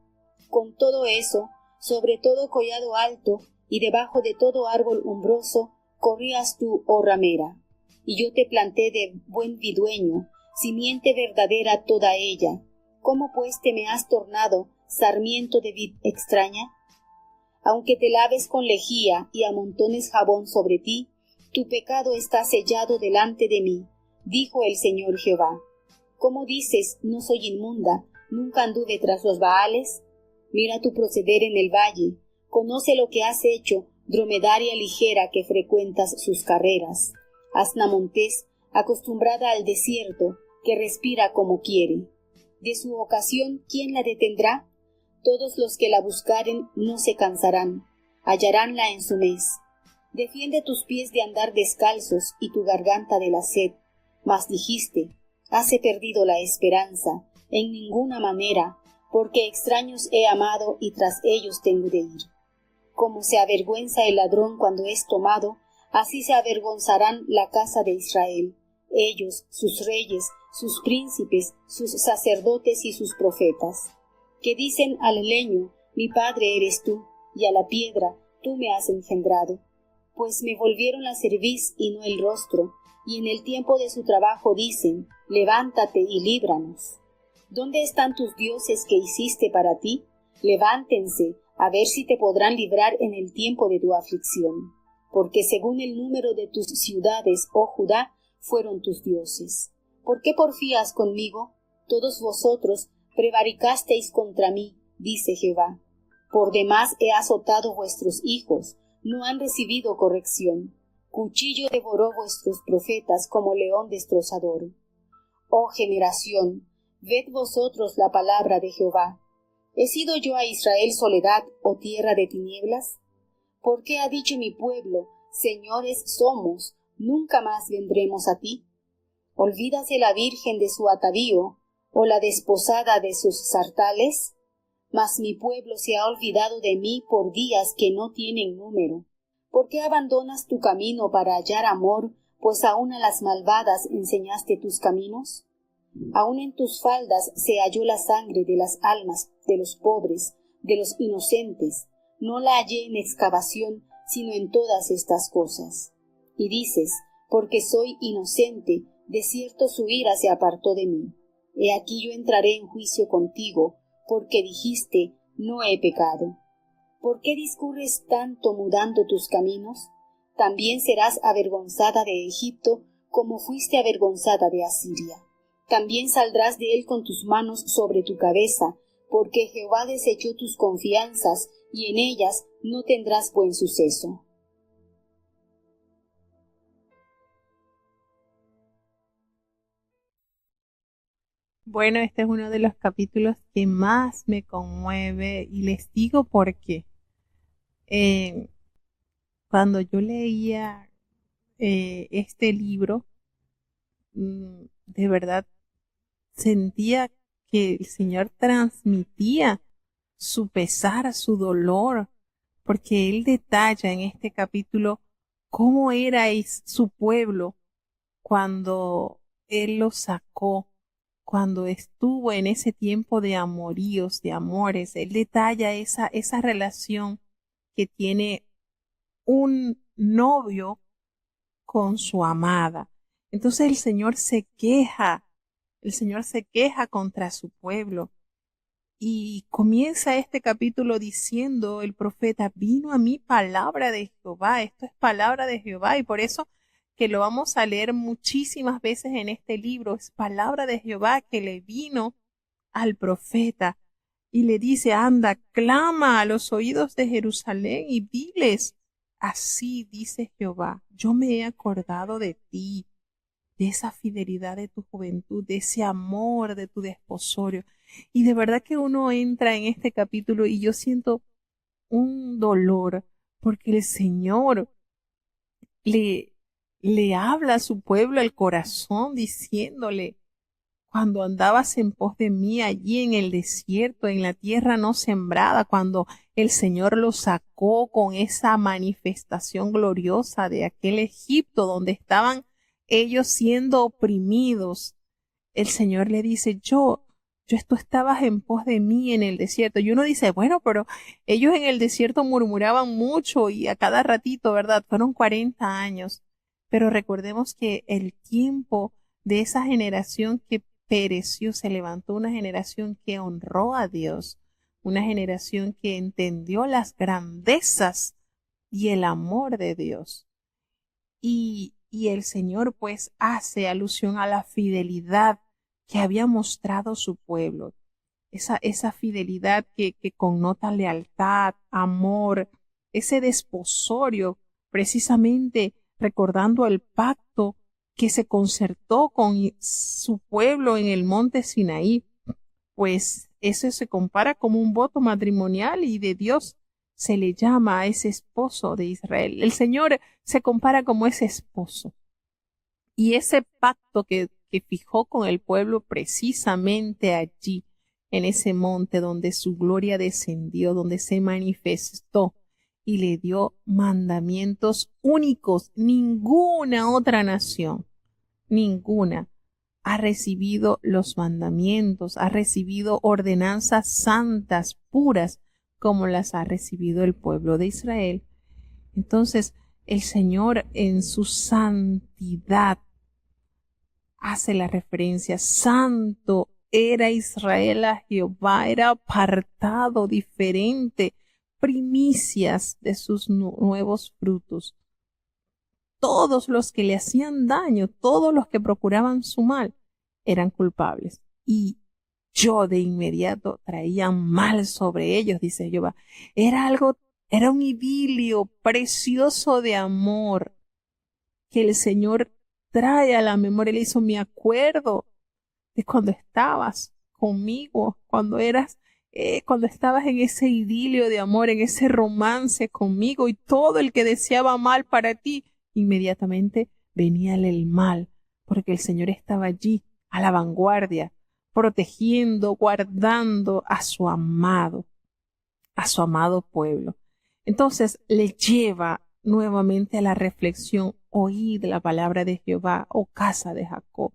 Con todo eso, sobre todo collado alto, y debajo de todo árbol umbroso, corrías tú, oh ramera. Y yo te planté de buen vidueño, simiente verdadera toda ella. ¿Cómo pues te me has tornado sarmiento de vid extraña? Aunque te laves con lejía y amontones jabón sobre ti, tu pecado está sellado delante de mí, dijo el Señor Jehová. ¿Cómo dices, no soy inmunda, nunca anduve tras los Baales? Mira tu proceder en el valle, conoce lo que has hecho, dromedaria ligera que frecuentas sus carreras, asna montés, acostumbrada al desierto, que respira como quiere. De su ocasión, ¿quién la detendrá? Todos los que la buscaren no se cansarán, hallaránla en su mes. Defiende tus pies de andar descalzos y tu garganta de la sed. Mas dijiste, hase perdido la esperanza, en ninguna manera, porque extraños he amado y tras ellos tengo de ir. Como se avergüenza el ladrón cuando es tomado, así se avergonzarán la casa de Israel, ellos, sus reyes, sus príncipes, sus sacerdotes y sus profetas, que dicen al leño, mi padre eres tú, y a la piedra, tú me has engendrado. Pues me volvieron la cerviz y no el rostro, y en el tiempo de su trabajo dicen, levántate y líbranos. ¿Dónde están tus dioses que hiciste para ti? Levántense, a ver si te podrán librar en el tiempo de tu aflicción. Porque según el número de tus ciudades, oh Judá, fueron tus dioses. ¿Por qué porfías conmigo? Todos vosotros prevaricasteis contra mí, dice Jehová. Por demás he azotado vuestros hijos, no han recibido corrección. Cuchillo devoró vuestros profetas como león destrozador. Oh generación, ved vosotros la palabra de Jehová. ¿He sido yo a Israel soledad o tierra de tinieblas? ¿Por qué ha dicho mi pueblo, señores somos, nunca más vendremos a ti? ¿Olvídase la virgen de su atavío, o la desposada de sus sartales? Mas mi pueblo se ha olvidado de mí por días que no tienen número. ¿Por qué abandonas tu camino para hallar amor, pues aún a las malvadas enseñaste tus caminos? Aún en tus faldas se halló la sangre de las almas de los pobres, de los inocentes. No la hallé en excavación, sino en todas estas cosas. Y dices, porque soy inocente, de cierto su ira se apartó de mí. He aquí yo entraré en juicio contigo, porque dijiste, no he pecado. ¿Por qué discurres tanto mudando tus caminos? También serás avergonzada de Egipto, como fuiste avergonzada de Asiria. También saldrás de él con tus manos sobre tu cabeza, porque Jehová desechó tus confianzas, y en ellas no tendrás buen suceso. Bueno, este es uno de los capítulos que más me conmueve y les digo por qué. Cuando yo leía este libro, de verdad sentía que el Señor transmitía su pesar, su dolor, porque Él detalla en este capítulo cómo era su pueblo cuando Él los sacó, cuando estuvo en ese tiempo de amoríos, de amores. Él detalla esa relación que tiene un novio con su amada. Entonces el Señor se queja contra su pueblo. Y comienza este capítulo diciendo el profeta, vino a mí palabra de Jehová. Esto es palabra de Jehová, y por eso que lo vamos a leer muchísimas veces en este libro. Es palabra de Jehová que le vino al profeta y le dice, anda, clama a los oídos de Jerusalén y diles, así dice Jehová, yo me he acordado de ti, de esa fidelidad de tu juventud, de ese amor de tu desposorio. Y de verdad que uno entra en este capítulo y yo siento un dolor, porque el Señor le habla a su pueblo al corazón diciéndole, cuando andabas en pos de mí allí en el desierto, en la tierra no sembrada, cuando el Señor los sacó con esa manifestación gloriosa de aquel Egipto donde estaban ellos siendo oprimidos. El Señor le dice, tú estabas en pos de mí en el desierto. Y uno dice, bueno, pero ellos en el desierto murmuraban mucho y a cada ratito, ¿verdad? Fueron 40 años. Pero recordemos que el tiempo de esa generación que pereció, se levantó una generación que honró a Dios, una generación que entendió las grandezas y el amor de Dios. Y el Señor pues hace alusión a la fidelidad que había mostrado su pueblo, esa fidelidad que connota lealtad, amor, ese desposorio, precisamente recordando el pacto que se concertó con su pueblo en el monte Sinaí, pues eso se compara como un voto matrimonial y de Dios se le llama a ese esposo de Israel. El Señor se compara como ese esposo. Y ese pacto que fijó con el pueblo precisamente allí, en ese monte donde su gloria descendió, donde se manifestó y le dio mandamientos únicos. Ninguna otra nación, ninguna, ha recibido los mandamientos, ha recibido ordenanzas santas, puras, como las ha recibido el pueblo de Israel. Entonces, el Señor en su santidad hace la referencia, santo era Israel a Jehová, era apartado, diferente, primicias de sus nuevos frutos. Todos los que le hacían daño, todos los que procuraban su mal, eran culpables. Y yo de inmediato traía mal sobre ellos, dice Jehová. Era un idilio precioso de amor que el Señor trae a la memoria. Él hizo mi acuerdo de cuando estabas conmigo, cuando estabas en ese idilio de amor, en ese romance conmigo, y todo el que deseaba mal para ti, inmediatamente veníale el mal, porque el Señor estaba allí a la vanguardia, protegiendo, guardando a su amado pueblo. Entonces le lleva nuevamente a la reflexión: oíd la palabra de Jehová, oh casa de Jacob.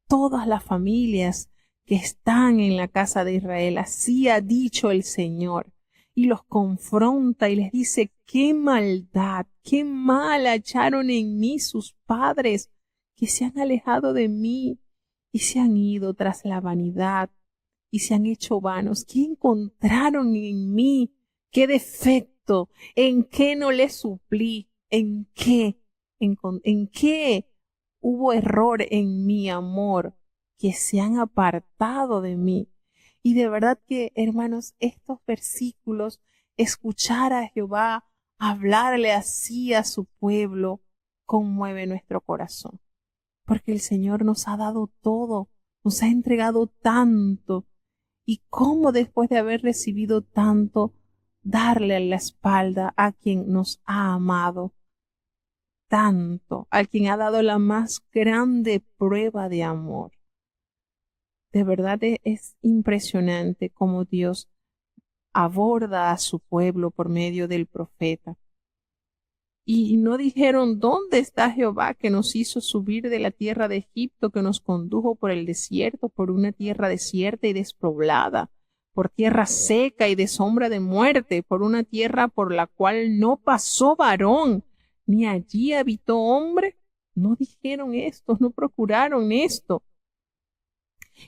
Todas las familias que están en la casa de Israel, así ha dicho el Señor, y los confronta y les dice: qué maldad, qué mal hallaron en mí sus padres, que se han alejado de mí y se han ido tras la vanidad y se han hecho vanos. ¿Qué encontraron en mí? ¿Qué defecto? ¿En qué no les suplí? ¿En qué? ¿En qué hubo error en mi amor? Que se han apartado de mí. Y de verdad que, hermanos, estos versículos, escuchar a Jehová hablarle así a su pueblo, conmueve nuestro corazón. Porque el Señor nos ha dado todo, nos ha entregado tanto. Y cómo después de haber recibido tanto, darle la espalda a quien nos ha amado tanto, al quien ha dado la más grande prueba de amor. De verdad es impresionante cómo Dios aborda a su pueblo por medio del profeta. Y no dijeron: ¿dónde está Jehová que nos hizo subir de la tierra de Egipto, que nos condujo por el desierto, por una tierra desierta y despoblada, por tierra seca y de sombra de muerte, por una tierra por la cual no pasó varón, ni allí habitó hombre? No dijeron esto, no procuraron esto.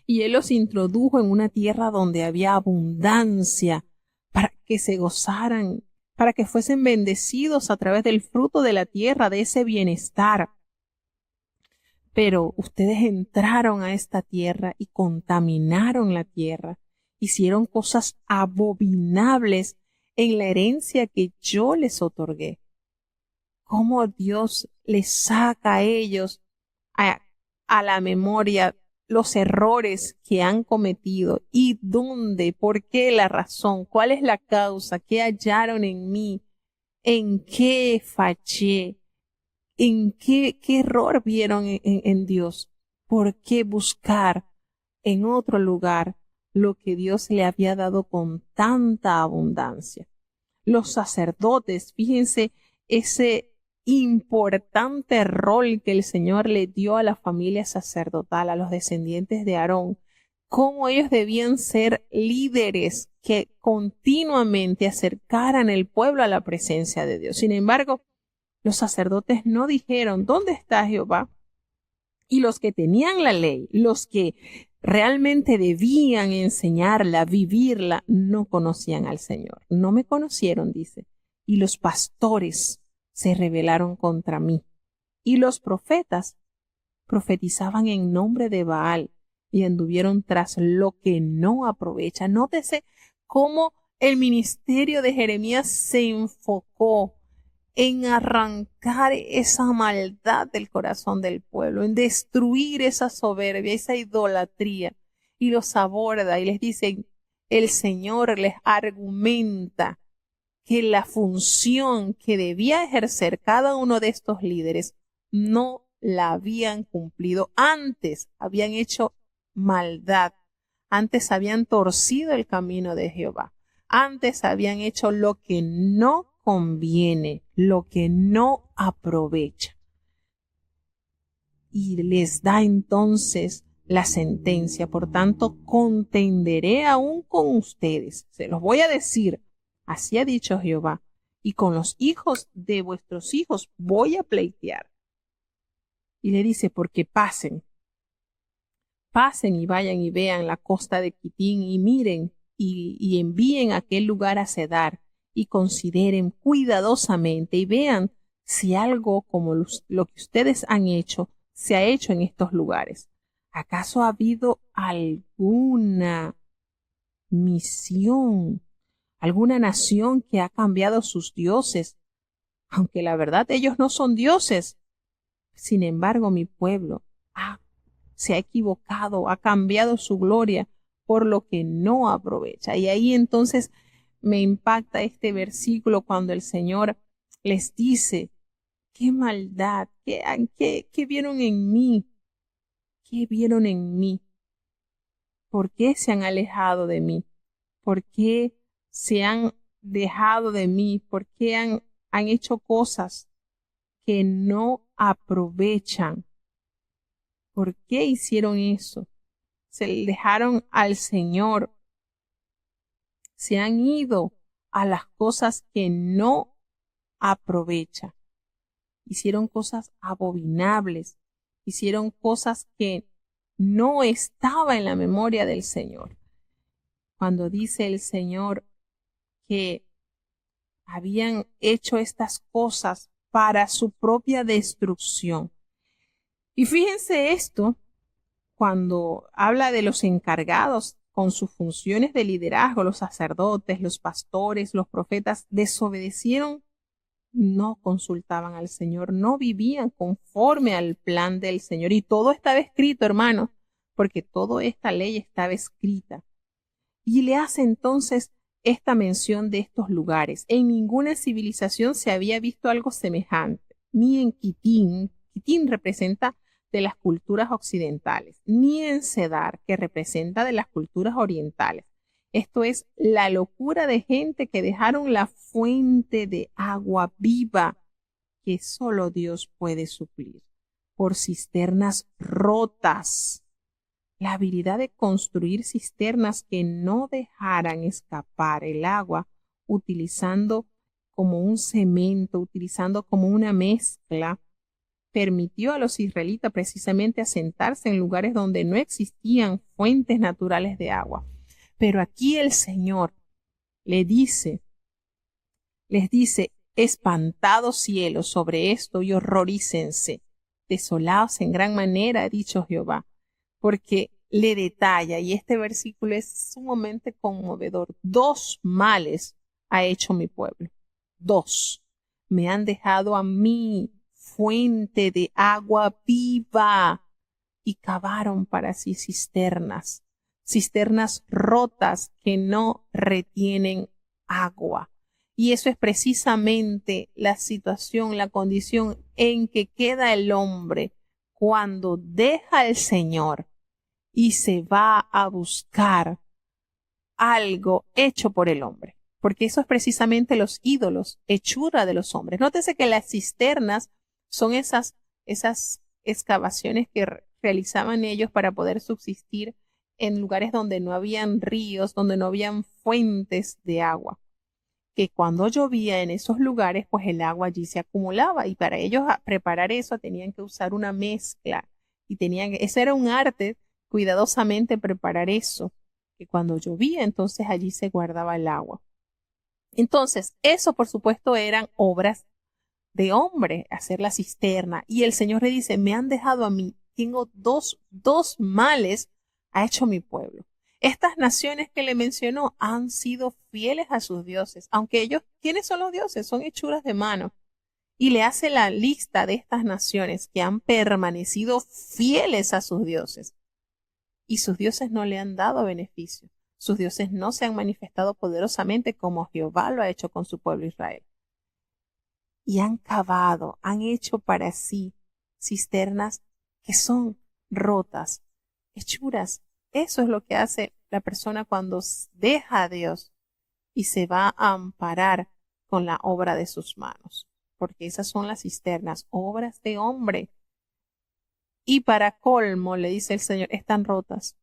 Y Él los introdujo en una tierra donde había abundancia, para que se gozaran, para que fuesen bendecidos a través del fruto de la tierra, de ese bienestar. Pero ustedes entraron a esta tierra y contaminaron la tierra, hicieron cosas abominables en la herencia que yo les otorgué. ¿Cómo Dios les saca a ellos a la memoria los errores que han cometido? ¿Y dónde? ¿Por qué? La razón. ¿Cuál es la causa? ¿Qué hallaron en mí? ¿En qué fallé? ¿En qué error vieron en Dios? ¿Por qué buscar en otro lugar lo que Dios le había dado con tanta abundancia. Los sacerdotes, fíjense ese importante rol que el Señor le dio a la familia sacerdotal, a los descendientes de Aarón, cómo ellos debían ser líderes que continuamente acercaran el pueblo a la presencia de Dios. Sin embargo, los sacerdotes no dijeron, ¿dónde está Jehová? Y los que tenían la ley, los que realmente debían enseñarla, vivirla, no conocían al Señor. No me conocieron, dice. Y los pastores se rebelaron contra mí. Y los profetas profetizaban en nombre de Baal y anduvieron tras lo que no aprovecha. Nótese cómo el ministerio de Jeremías se enfocó en arrancar esa maldad del corazón del pueblo, en destruir esa soberbia, esa idolatría, y los aborda y les dice, el Señor les argumenta que la función que debía ejercer cada uno de estos líderes no la habían cumplido. Antes habían hecho maldad, antes habían torcido el camino de Jehová, antes habían hecho lo que no conviene, lo que no aprovecha. Y les da entonces la sentencia, por tanto, contenderé aún con ustedes. Se los voy a decir, así ha dicho Jehová, y con los hijos de vuestros hijos voy a pleitear. Y le dice, porque pasen y vayan y vean la costa de Quitín y miren y envíen a aquel lugar a Cedar y consideren cuidadosamente y vean si algo como lo que ustedes han hecho se ha hecho en estos lugares. ¿Acaso ha habido alguna misión, alguna nación que ha cambiado sus dioses? Aunque la verdad ellos no son dioses. Sin embargo, mi pueblo se ha equivocado, ha cambiado su gloria por lo que no aprovecha. Y ahí entonces me impacta este versículo cuando el Señor les dice, qué maldad, qué vieron en mí, qué vieron en mí, por qué se han alejado de mí, por qué se han dejado de mí, por qué han hecho cosas que no aprovechan. ¿Por qué hicieron eso? Se dejaron al Señor. Se han ido a las cosas que no aprovechan. Hicieron cosas abominables. Hicieron cosas que no estaban en la memoria del Señor. Cuando dice el Señor que habían hecho estas cosas para su propia destrucción. Y fíjense esto, cuando habla de los encargados con sus funciones de liderazgo, los sacerdotes, los pastores, los profetas, desobedecieron, no consultaban al Señor, no vivían conforme al plan del Señor. Y todo estaba escrito, hermano, porque toda esta ley estaba escrita. Y le hace entonces esta mención de estos lugares. En ninguna civilización se había visto algo semejante, ni en Quitín. Quitín representa de las culturas occidentales, ni en Cedar, que representa de las culturas orientales. Esto es la locura de gente que dejaron la fuente de agua viva que solo Dios puede suplir por cisternas rotas. La habilidad de construir cisternas que no dejaran escapar el agua utilizando como un cemento, utilizando como una mezcla, permitió a los israelitas precisamente asentarse en lugares donde no existían fuentes naturales de agua. Pero aquí el Señor les dice, espantados cielos sobre esto y horrorícense, desolados en gran manera, ha dicho Jehová, porque le detalla, y este versículo es sumamente conmovedor, 2 males ha hecho mi pueblo, 2, me han dejado a mí fuente de agua viva y cavaron para sí cisternas rotas que no retienen agua. Y eso es precisamente la situación, la condición en que queda el hombre cuando deja al Señor y se va a buscar algo hecho por el hombre, porque eso es precisamente los ídolos, hechura de los hombres. Nótese que las cisternas son esas excavaciones que realizaban ellos para poder subsistir en lugares donde no habían ríos, donde no habían fuentes de agua, que cuando llovía en esos lugares, pues el agua allí se acumulaba, y para ellos preparar eso tenían que usar una mezcla, y ese era un arte, cuidadosamente preparar eso, que cuando llovía entonces allí se guardaba el agua. Entonces, eso por supuesto eran obras de hombre, hacer la cisterna, y el Señor le dice, me han dejado a mí, tengo dos males ha hecho mi pueblo. Estas naciones que le mencionó han sido fieles a sus dioses, aunque ellos, ¿quiénes son los dioses? Son hechuras de mano. Y le hace la lista de estas naciones que han permanecido fieles a sus dioses. Y sus dioses no le han dado beneficio. Sus dioses no se han manifestado poderosamente como Jehová lo ha hecho con su pueblo Israel. Y han cavado, han hecho para sí cisternas que son rotas, hechuras. Eso es lo que hace la persona cuando deja a Dios y se va a amparar con la obra de sus manos, porque esas son las cisternas, obras de hombre. Y para colmo, le dice el Señor, están rotas,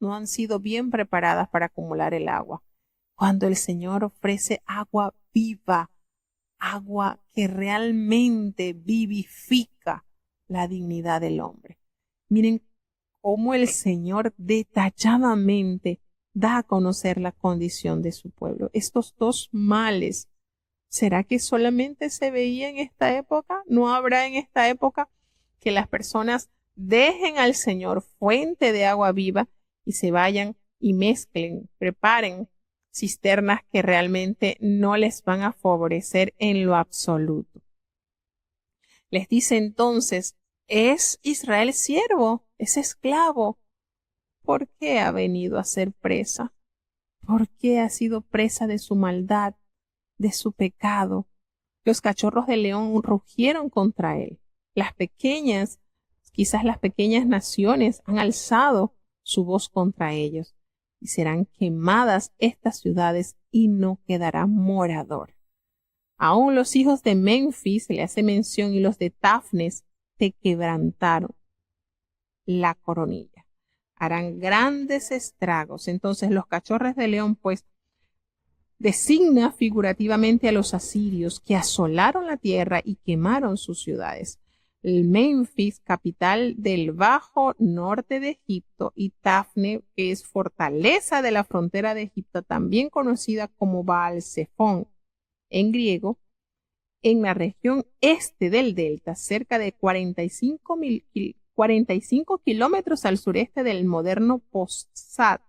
no han sido bien preparadas para acumular el agua. Cuando el Señor ofrece agua viva, agua que realmente vivifica la dignidad del hombre. Miren cómo el Señor detalladamente da a conocer la condición de su pueblo. Estos dos males, ¿será que solamente se veía en esta época? ¿No habrá en esta época que las personas dejen al Señor fuente de agua viva y se vayan y mezclen, preparen cisternas que realmente no les van a favorecer en lo absoluto? Les dice entonces, ¿es Israel siervo? ¿Es esclavo? ¿Por qué ha venido a ser presa? ¿Por qué ha sido presa de su maldad, de su pecado? Los cachorros de león rugieron contra él. Quizás las pequeñas naciones han alzado su voz contra ellos, y serán quemadas estas ciudades y no quedará morador. Aún los hijos de Memphis, le hace mención, y los de Tafnes te quebrantaron la coronilla. Harán grandes estragos. Entonces los cachorros de león, pues, designa figurativamente a los asirios que asolaron la tierra y quemaron sus ciudades. El Memphis, capital del bajo norte de Egipto, y Tafne, que es fortaleza de la frontera de Egipto, también conocida como Baal-Zephón en griego, en la región este del delta, cerca de 45 kilómetros al sureste del moderno Posad.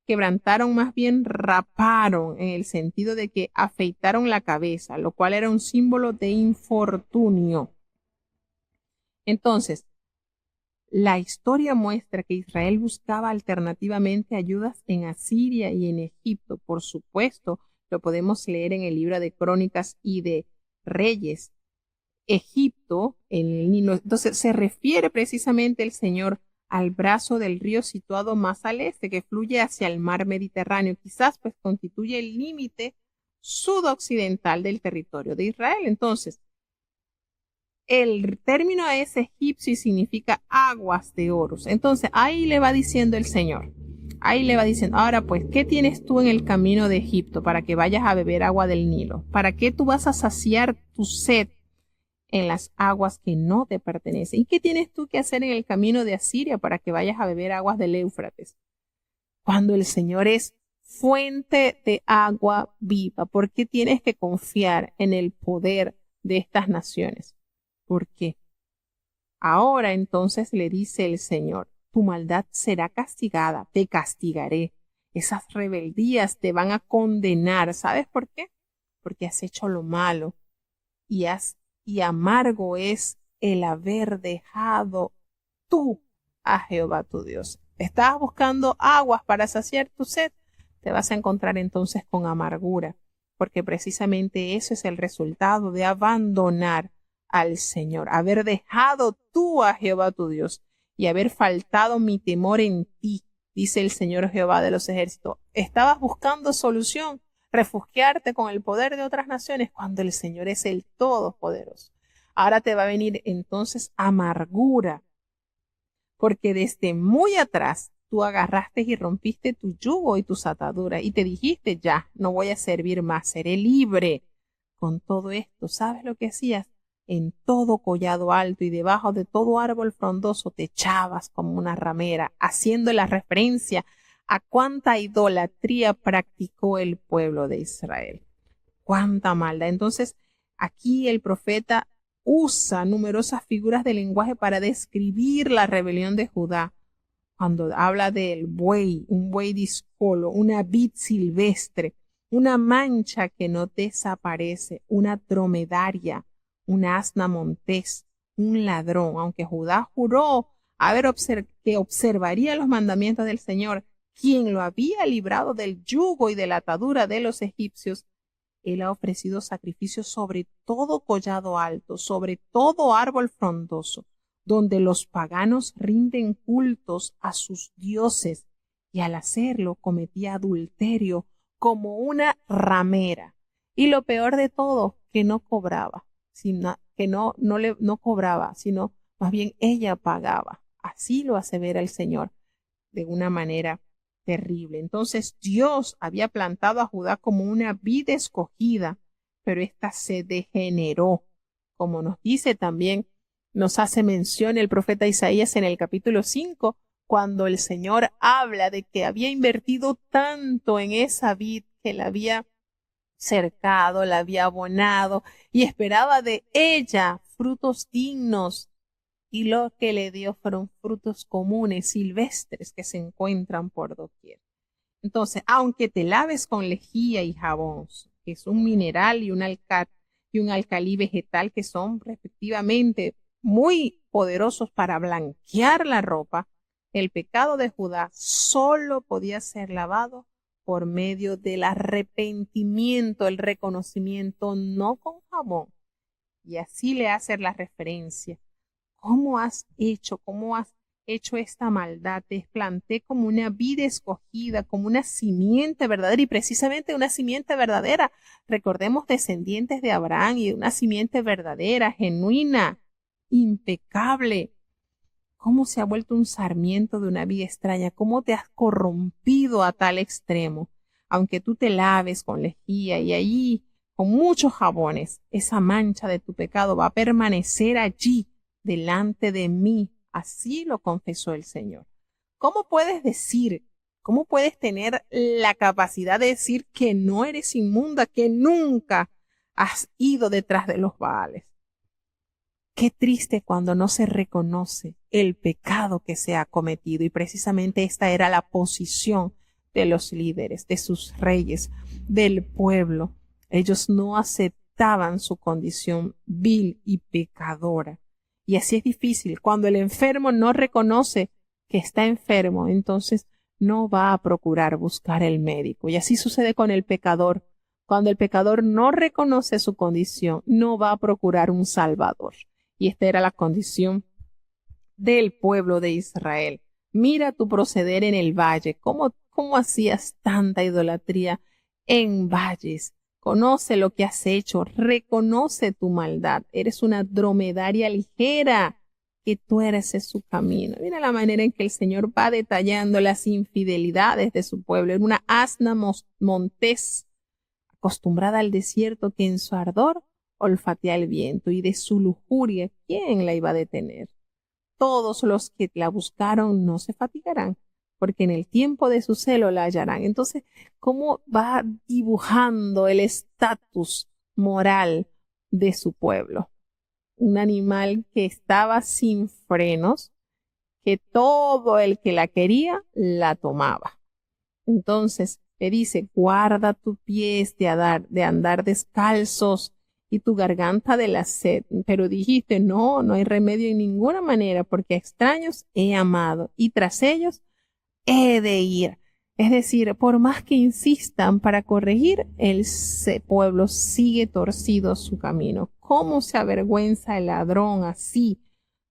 Quebrantaron, más bien raparon, en el sentido de que afeitaron la cabeza, lo cual era un símbolo de infortunio. Entonces, la historia muestra que Israel buscaba alternativamente ayudas en Asiria y en Egipto. Por supuesto, lo podemos leer en el libro de Crónicas y de Reyes. Egipto, en el Nilo. Entonces, se refiere precisamente el Señor al brazo del río situado más al este, que fluye hacia el mar Mediterráneo. Quizás pues constituye el límite sudoccidental del territorio de Israel. Entonces, el término es egipcio y significa aguas de Horus. Entonces, ahí le va diciendo el Señor. Ahí le va diciendo, ahora pues, ¿qué tienes tú en el camino de Egipto para que vayas a beber agua del Nilo? ¿Para qué tú vas a saciar tu sed en las aguas que no te pertenecen? ¿Y qué tienes tú que hacer en el camino de Asiria para que vayas a beber aguas del Éufrates? Cuando el Señor es fuente de agua viva, ¿por qué tienes que confiar en el poder de estas naciones? ¿Por qué? Ahora entonces le dice el Señor, tu maldad será castigada, te castigaré. Esas rebeldías te van a condenar. ¿Sabes por qué? Porque has hecho lo malo y amargo es el haber dejado tú a Jehová tu Dios. ¿Estabas buscando aguas para saciar tu sed? Te vas a encontrar entonces con amargura, porque precisamente eso es el resultado de abandonar al Señor, haber dejado tú a Jehová tu Dios y haber faltado mi temor en ti. dice el Señor Jehová de los ejércitos. Estabas buscando solución, refugiarte con el poder de otras naciones, cuando el Señor es el Todopoderoso. Ahora te va a venir entonces amargura, porque desde muy atrás tú agarraste y rompiste tu yugo y tus ataduras y te dijiste, ya, no voy a servir más, seré libre. Con todo esto, ¿sabes lo que hacías? En todo collado alto y debajo de todo árbol frondoso te echabas como una ramera, haciendo la referencia a cuánta idolatría practicó el pueblo de Israel. Cuánta maldad. Entonces, aquí el profeta usa numerosas figuras de lenguaje para describir la rebelión de Judá. Cuando habla del buey, un buey discolo, una vid silvestre, una mancha que no desaparece, una dromedaria, un asna montés, un ladrón. Aunque Judá juró que observaría los mandamientos del Señor, quien lo había librado del yugo y de la atadura de los egipcios, él ha ofrecido sacrificios sobre todo collado alto, sobre todo árbol frondoso, donde los paganos rinden cultos a sus dioses, y al hacerlo cometía adulterio como una ramera. Y lo peor de todo, que no cobraba, no cobraba, sino más bien ella pagaba. Así lo asevera el Señor de una manera terrible. Entonces Dios había plantado a Judá como una vid escogida, pero ésta se degeneró, como nos dice también, nos hace mención el profeta Isaías en el capítulo 5, cuando el Señor habla de que había invertido tanto en esa vid, que la había cercado, la había abonado y esperaba de ella frutos dignos, y lo que le dio fueron frutos comunes, silvestres, que se encuentran por doquier. Entonces, aunque te laves con lejía y jabón, que es un mineral y un alcalí vegetal, que son respectivamente muy poderosos para blanquear la ropa, el pecado de Judá solo podía ser lavado por medio del arrepentimiento, el reconocimiento, no con jabón. Y así le hace la referencia. ¿Cómo has hecho esta maldad? Te planté como una vid escogida, como una simiente verdadera, y precisamente una simiente verdadera. Recordemos, descendientes de Abraham, y de una simiente verdadera, genuina, impecable. ¿Cómo se ha vuelto un sarmiento de una vid extraña? ¿Cómo te has corrompido a tal extremo? Aunque tú te laves con lejía y allí con muchos jabones, esa mancha de tu pecado va a permanecer allí delante de mí. Así lo confesó el Señor. ¿Cómo puedes tener la capacidad de decir que no eres inmunda, que nunca has ido detrás de los Baales? Qué triste cuando no se reconoce el pecado que se ha cometido, y precisamente esta era la posición de los líderes, de sus reyes, del pueblo. Ellos no aceptaban su condición vil y pecadora. Y así es difícil. Cuando el enfermo no reconoce que está enfermo, entonces no va a procurar buscar el médico. Y así sucede con el pecador. Cuando el pecador no reconoce su condición, no va a procurar un salvador. Y esta era la condición del pueblo de Israel. Mira tu proceder en el valle. ¿Cómo hacías tanta idolatría en valles? Conoce lo que has hecho, reconoce tu maldad. Eres una dromedaria ligera que tuerce su camino. Mira la manera en que el Señor va detallando las infidelidades de su pueblo. Era una asna montés, acostumbrada al desierto, que en su ardor olfatea el viento, y de su lujuria, ¿quién la iba a detener? Todos los que la buscaron no se fatigarán, porque en el tiempo de su celo la hallarán. Entonces, ¿cómo va dibujando el estatus moral de su pueblo? Un animal que estaba sin frenos, que todo el que la quería la tomaba. Entonces, le dice, guarda tus pies de andar descalzos y tu garganta de la sed. Pero dijiste, no hay remedio en ninguna manera, porque a extraños he amado y tras ellos he de ir. Es decir, por más que insistan para corregir, el pueblo sigue torcido su camino. ¿Cómo se avergüenza el ladrón así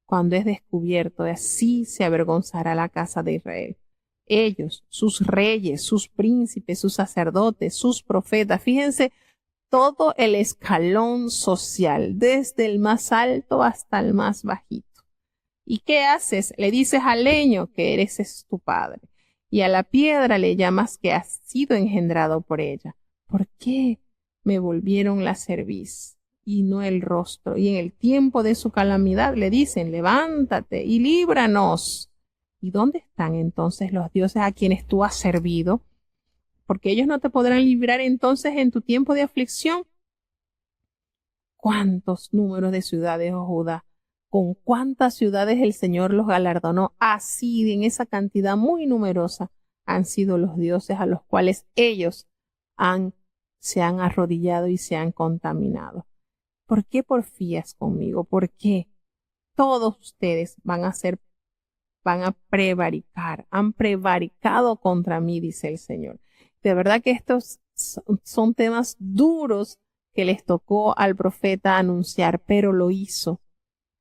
cuando es descubierto? Así se avergonzará la casa de Israel. Ellos, sus reyes, sus príncipes, sus sacerdotes, sus profetas. Fíjense todo el escalón social, desde el más alto hasta el más bajito. ¿Y qué haces? Le dices al leño que eres tu padre, y a la piedra le llamas que has sido engendrado por ella. ¿Por qué me volvieron la cerviz y no el rostro? Y en el tiempo de su calamidad le dicen, levántate y líbranos. ¿Y dónde están entonces los dioses a quienes tú has servido? Porque ellos no te podrán librar entonces en tu tiempo de aflicción. ¿Cuántos números de ciudades, oh Judá? ¿Con cuántas ciudades el Señor los galardonó? Así, en esa cantidad muy numerosa, han sido los dioses a los cuales ellos se han arrodillado y se han contaminado. ¿Por qué porfías conmigo? ¿Por qué? Todos ustedes van a prevaricar, han prevaricado contra mí, dice el Señor. De verdad que estos son temas duros que les tocó al profeta anunciar, pero lo hizo.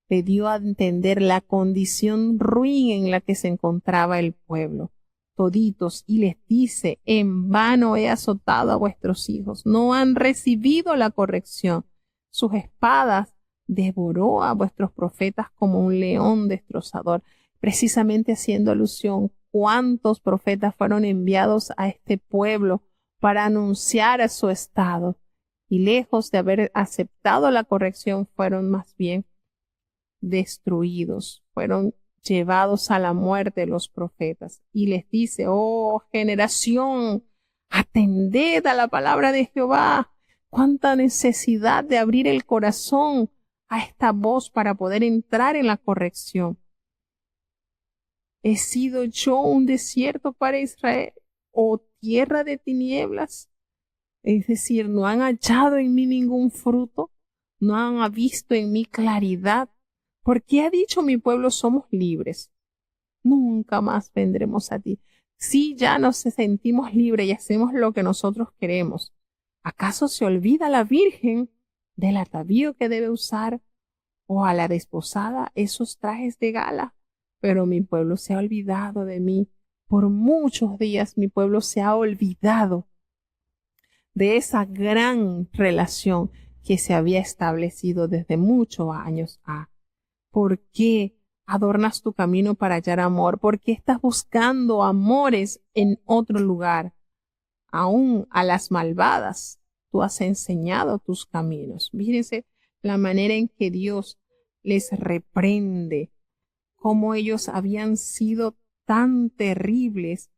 Le dio a entender la condición ruin en la que se encontraba el pueblo, toditos, y les dice, en vano he azotado a vuestros hijos, no han recibido la corrección. Sus espadas devoró a vuestros profetas como un león destrozador. Precisamente haciendo alusión, cuántos profetas fueron enviados a este pueblo para anunciar a su estado, y lejos de haber aceptado la corrección, fueron más bien destruidos, fueron llevados a la muerte los profetas. Y les dice, oh generación, atended a la palabra de Jehová. Cuánta necesidad de abrir el corazón a esta voz para poder entrar en la corrección. ¿He sido yo un desierto para Israel o tierra de tinieblas? Es decir, no han hallado en mí ningún fruto, no han visto en mí claridad. ¿Por qué ha dicho mi pueblo somos libres? Nunca más vendremos a ti. Si ya nos sentimos libres y hacemos lo que nosotros queremos, ¿acaso se olvida la virgen del atavío que debe usar o a la desposada esos trajes de gala? Pero mi pueblo se ha olvidado de mí. Por muchos días mi pueblo se ha olvidado de esa gran relación que se había establecido desde muchos años. ¿Por qué adornas tu camino para hallar amor? ¿Por qué estás buscando amores en otro lugar? Aún a las malvadas tú has enseñado tus caminos. Fíjense la manera en que Dios les reprende, cómo ellos habían sido tan terribles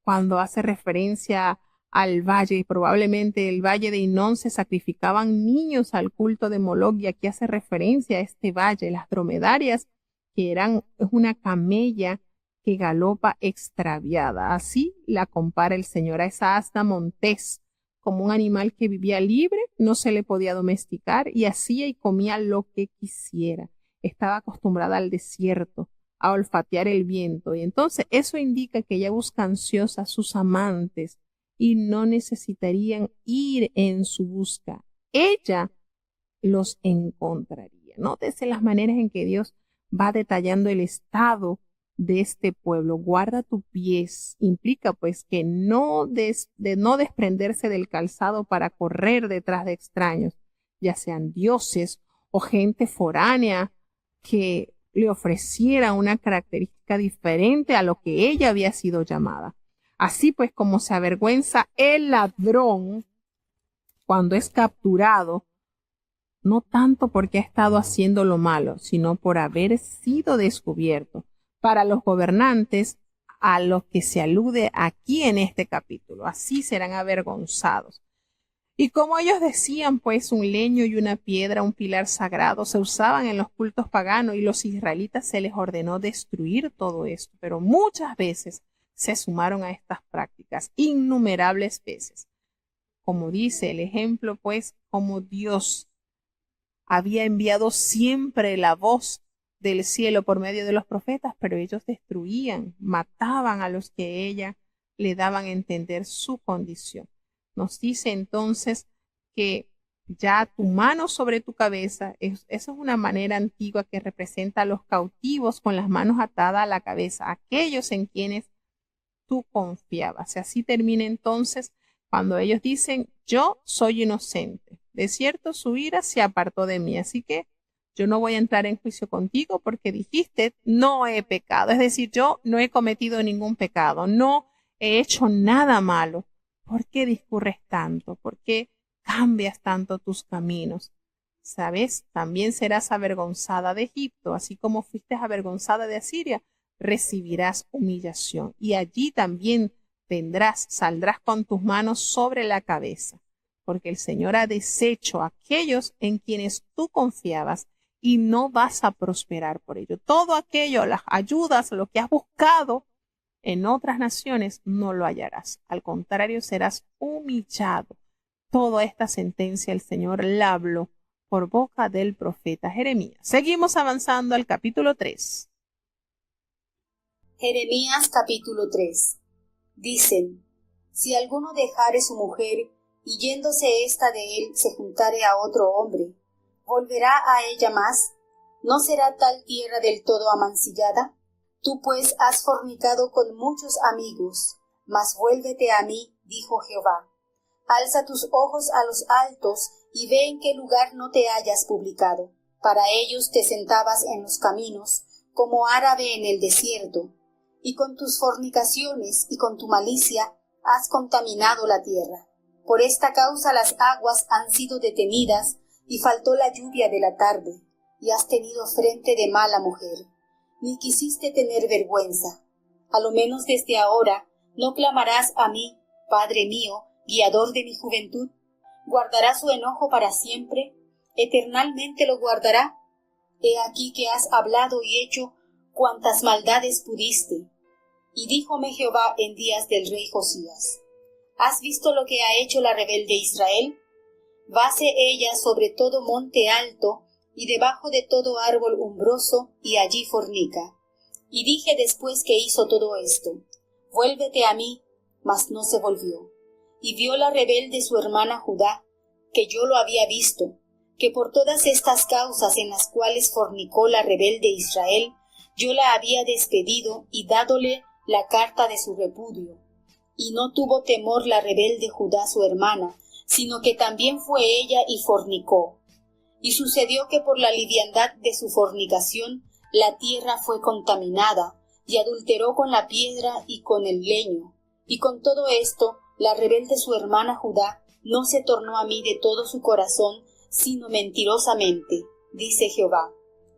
cuando hace referencia al valle, y probablemente el valle de Hinón se sacrificaban niños al culto de Moloch, y aquí hace referencia a este valle, las dromedarias, que es una camella que galopa extraviada. Así la compara el Señor a esa asna montés, como un animal que vivía libre, no se le podía domesticar y hacía y comía lo que quisiera. Estaba acostumbrada al desierto, a olfatear el viento, y entonces eso indica que ella busca ansiosa a sus amantes y no necesitarían ir en su busca. Ella los encontraría. Nótese las maneras en que Dios va detallando el estado de este pueblo. Guarda tu pies. Implica pues que no desprenderse del calzado para correr detrás de extraños, ya sean dioses o gente foránea que le ofreciera una característica diferente a lo que ella había sido llamada. Así pues, como se avergüenza el ladrón cuando es capturado, no tanto porque ha estado haciendo lo malo, sino por haber sido descubierto. Para los gobernantes, a los que se alude aquí en este capítulo, así serán avergonzados. Y como ellos decían, pues un leño y una piedra, un pilar sagrado, se usaban en los cultos paganos, y los israelitas se les ordenó destruir todo esto, pero muchas veces se sumaron a estas prácticas, innumerables veces. Como dice el ejemplo, pues, como Dios había enviado siempre la voz del cielo por medio de los profetas, pero ellos destruían, mataban a los que ella le daban a entender su condición. Nos dice entonces que ya tu mano sobre tu cabeza, eso es una manera antigua que representa a los cautivos con las manos atadas a la cabeza, aquellos en quienes tú confiabas. Y así termina entonces cuando ellos dicen, yo soy inocente. De cierto, su ira se apartó de mí, así que yo no voy a entrar en juicio contigo porque dijiste, no he pecado. Es decir, yo no he cometido ningún pecado, no he hecho nada malo. ¿Por qué discurres tanto? ¿Por qué cambias tanto tus caminos? ¿Sabes? También serás avergonzada de Egipto, así como fuiste avergonzada de Asiria, recibirás humillación. Y allí también saldrás con tus manos sobre la cabeza, porque el Señor ha deshecho a aquellos en quienes tú confiabas y no vas a prosperar por ello. Todo aquello, las ayudas, lo que has buscado en otras naciones, no lo hallarás. Al contrario, serás humillado. Toda esta sentencia el Señor la habló por boca del profeta Jeremías. Seguimos avanzando al capítulo 3. Jeremías capítulo 3. Dicen, si alguno dejare su mujer, y yéndose ésta de él se juntare a otro hombre, ¿volverá a ella más? ¿No será tal tierra del todo amancillada? Tú pues has fornicado con muchos amigos, mas vuélvete a mí, dijo Jehová. Alza tus ojos a los altos, y ve en qué lugar no te hayas publicado. Para ellos te sentabas en los caminos, como árabe en el desierto, y con tus fornicaciones y con tu malicia has contaminado la tierra. Por esta causa las aguas han sido detenidas, y faltó la lluvia de la tarde, y has tenido frente de mala mujer, ni quisiste tener vergüenza. A lo menos desde ahora no clamarás a mí, Padre mío, guiador de mi juventud. ¿Guardará su enojo para siempre? ¿Eternalmente lo guardará? He aquí que has hablado y hecho cuantas maldades pudiste. Y díjome Jehová en días del rey Josías, ¿has visto lo que ha hecho la rebelde Israel? Váse ella sobre todo monte alto, y debajo de todo árbol umbroso, y allí fornica. Y dije después que hizo todo esto, vuélvete a mí, mas no se volvió. Y vio la rebelde su hermana Judá, que yo lo había visto, que por todas estas causas en las cuales fornicó la rebelde Israel, yo la había despedido y dádole la carta de su repudio. Y no tuvo temor la rebelde Judá su hermana, sino que también fue ella y fornicó. Y sucedió que por la liviandad de su fornicación la tierra fue contaminada, y adulteró con la piedra y con el leño. Y con todo esto, la rebelde su hermana Judá no se tornó a mí de todo su corazón, sino mentirosamente, dice Jehová.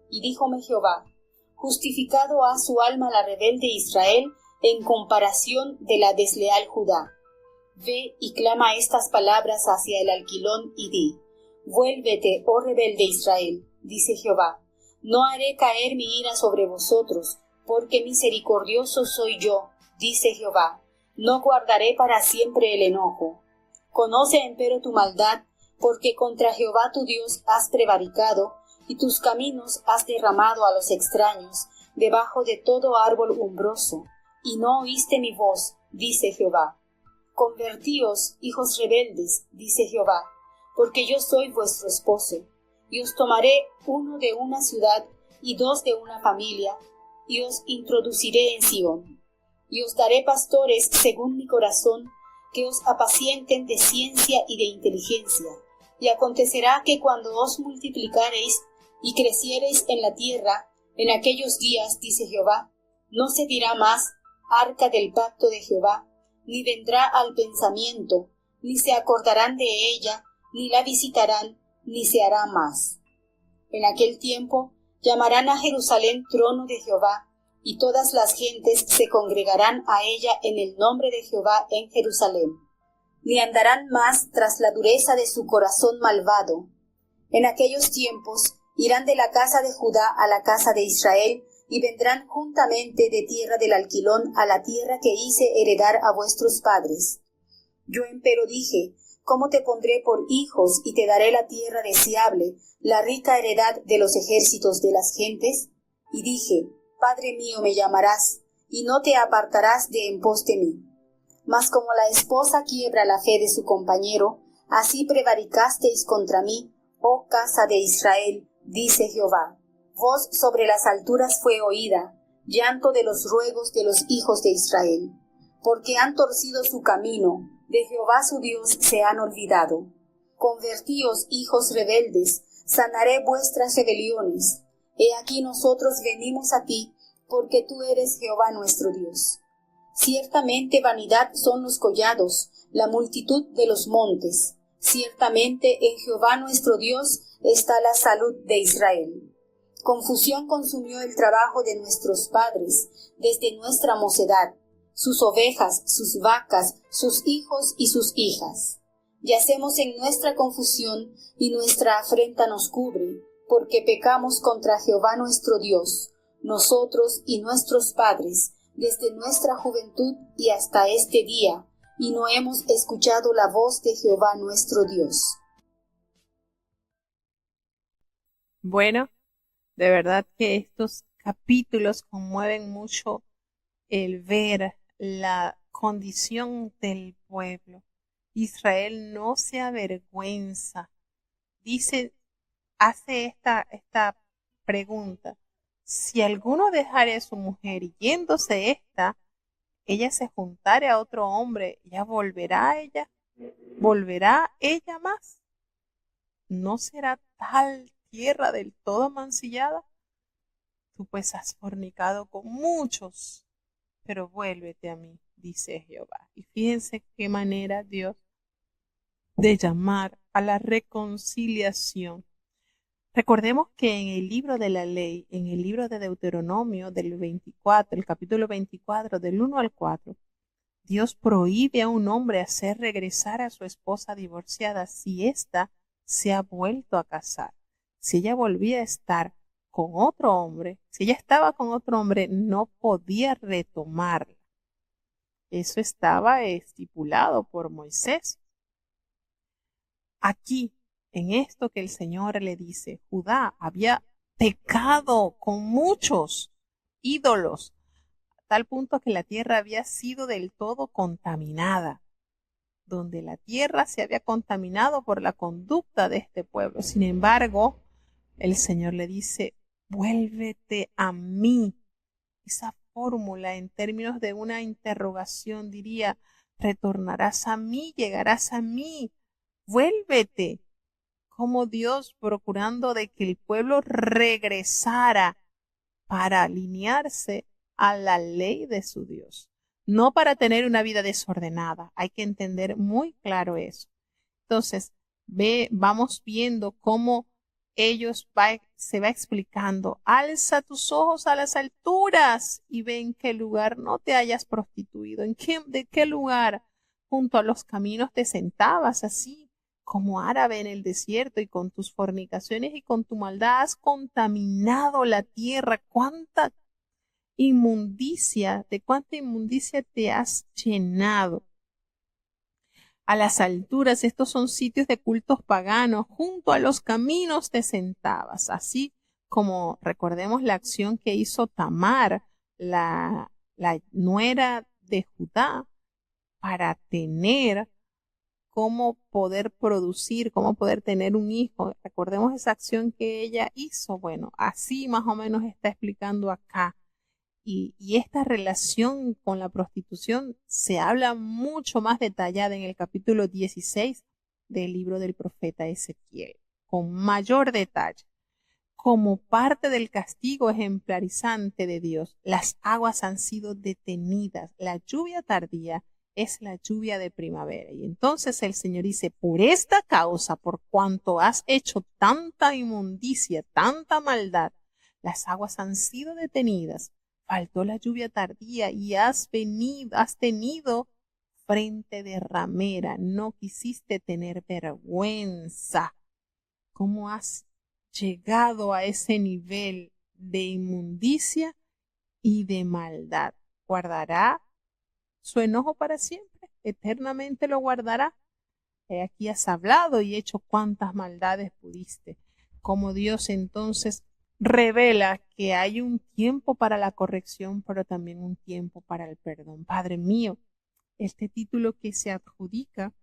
Y díjome Jehová, justificado ha su alma la rebelde Israel en comparación de la desleal Judá. Ve y clama estas palabras hacia el alquilón y di, vuélvete, oh rebelde Israel, dice Jehová, no haré caer mi ira sobre vosotros, porque misericordioso soy yo, dice Jehová, no guardaré para siempre el enojo. Conoce empero tu maldad, porque contra Jehová tu Dios has prevaricado, y tus caminos has derramado a los extraños, debajo de todo árbol umbroso, y no oíste mi voz, dice Jehová. Convertíos, hijos rebeldes, dice Jehová, porque yo soy vuestro esposo, y os tomaré uno de una ciudad y dos de una familia, y os introduciré en Sión. Y os daré pastores según mi corazón, que os apacienten de ciencia y de inteligencia. Y acontecerá que cuando os multiplicareis y creciereis en la tierra, en aquellos días, dice Jehová, no se dirá más arca del pacto de Jehová, ni vendrá al pensamiento, ni se acordarán de ella, ni la visitarán, ni se hará más. En aquel tiempo llamarán a Jerusalén trono de Jehová, y todas las gentes se congregarán a ella en el nombre de Jehová en Jerusalén. Ni andarán más tras la dureza de su corazón malvado. En aquellos tiempos irán de la casa de Judá a la casa de Israel, y vendrán juntamente de tierra del alquilón a la tierra que hice heredar a vuestros padres. Yo empero dije, ¿cómo te pondré por hijos y te daré la tierra deseable, la rica heredad de los ejércitos de las gentes? Y dije, Padre mío me llamarás, y no te apartarás de en pos de mí. Mas como la esposa quiebra la fe de su compañero, así prevaricasteis contra mí, oh casa de Israel, dice Jehová. Voz sobre las alturas fue oída, llanto de los ruegos de los hijos de Israel. porque han torcido su camino, de Jehová su Dios se han olvidado. Convertíos, hijos rebeldes, sanaré vuestras rebeliones. He aquí nosotros venimos a ti, porque tú eres Jehová nuestro Dios. Ciertamente vanidad son los collados, la multitud de los montes. Ciertamente en Jehová nuestro Dios está la salud de Israel. Confusión consumió el trabajo de nuestros padres desde nuestra mocedad, sus ovejas, sus vacas, sus hijos y sus hijas. Yacemos en nuestra confusión y nuestra afrenta nos cubre, porque pecamos contra Jehová nuestro Dios, nosotros y nuestros padres, desde nuestra juventud y hasta este día, y no hemos escuchado la voz de Jehová nuestro Dios. Bueno, de verdad que estos capítulos conmueven mucho el ver la condición del pueblo. Israel no se avergüenza. Dice, hace esta pregunta: si alguno dejare a su mujer y yéndose ella se juntare a otro hombre, ¿ya volverá ella? ¿Volverá ella más? ¿No será tal tierra del todo mancillada? Tú pues has fornicado con muchos, pero vuélvete a mí, dice Jehová. Y fíjense qué manera Dios de llamar a la reconciliación. Recordemos que en el libro de la ley, en el libro de Deuteronomio del 24, el capítulo 24, del 1 al 4, Dios prohíbe a un hombre hacer regresar a su esposa divorciada si ésta se ha vuelto a casar. Si ella volvía a estar con otro hombre, si ella estaba con otro hombre, no podía retomarla. Eso estaba estipulado por Moisés. Aquí, en esto que el Señor le dice, Judá había pecado con muchos ídolos, a tal punto que la tierra había sido del todo contaminada, donde la tierra se había contaminado por la conducta de este pueblo. Sin embargo, el Señor le dice, vuélvete a mí. Esa fórmula en términos de una interrogación diría, retornarás a mí, llegarás a mí, vuélvete. Como Dios procurando de que el pueblo regresara para alinearse a la ley de su Dios, no para tener una vida desordenada. Hay que entender muy claro eso. Entonces, vamos viendo cómo se va explicando. Alza tus ojos a las alturas y ve en qué lugar no te hayas prostituido, de qué lugar junto a los caminos te sentabas así como árabe en el desierto, y con tus fornicaciones y con tu maldad has contaminado la tierra. ¿Cuánta inmundicia, de cuánta inmundicia te has llenado? A las alturas, estos son sitios de cultos paganos, junto a los caminos te sentabas, así como recordemos la acción que hizo Tamar, la nuera de Judá, para tener cómo poder producir, cómo poder tener un hijo. Recordemos esa acción que ella hizo. Bueno, así más o menos está explicando acá. Y esta relación con la prostitución se habla mucho más detallada en el capítulo 16 del libro del profeta Ezequiel, con mayor detalle. Como parte del castigo ejemplarizante de Dios, las aguas han sido detenidas. La lluvia tardía es la lluvia de primavera. Y entonces el Señor dice, por esta causa, por cuanto has hecho tanta inmundicia, tanta maldad, las aguas han sido detenidas. Faltó la lluvia tardía y has tenido frente de ramera, no quisiste tener vergüenza. ¿Cómo has llegado a ese nivel de inmundicia y de maldad? ¿Guardará su enojo para siempre? ¿Eternamente lo guardará? Aquí has hablado y hecho cuantas maldades pudiste. Como Dios entonces revela que hay un tiempo para la corrección, pero también un tiempo para el perdón. Padre mío, este título que se adjudica,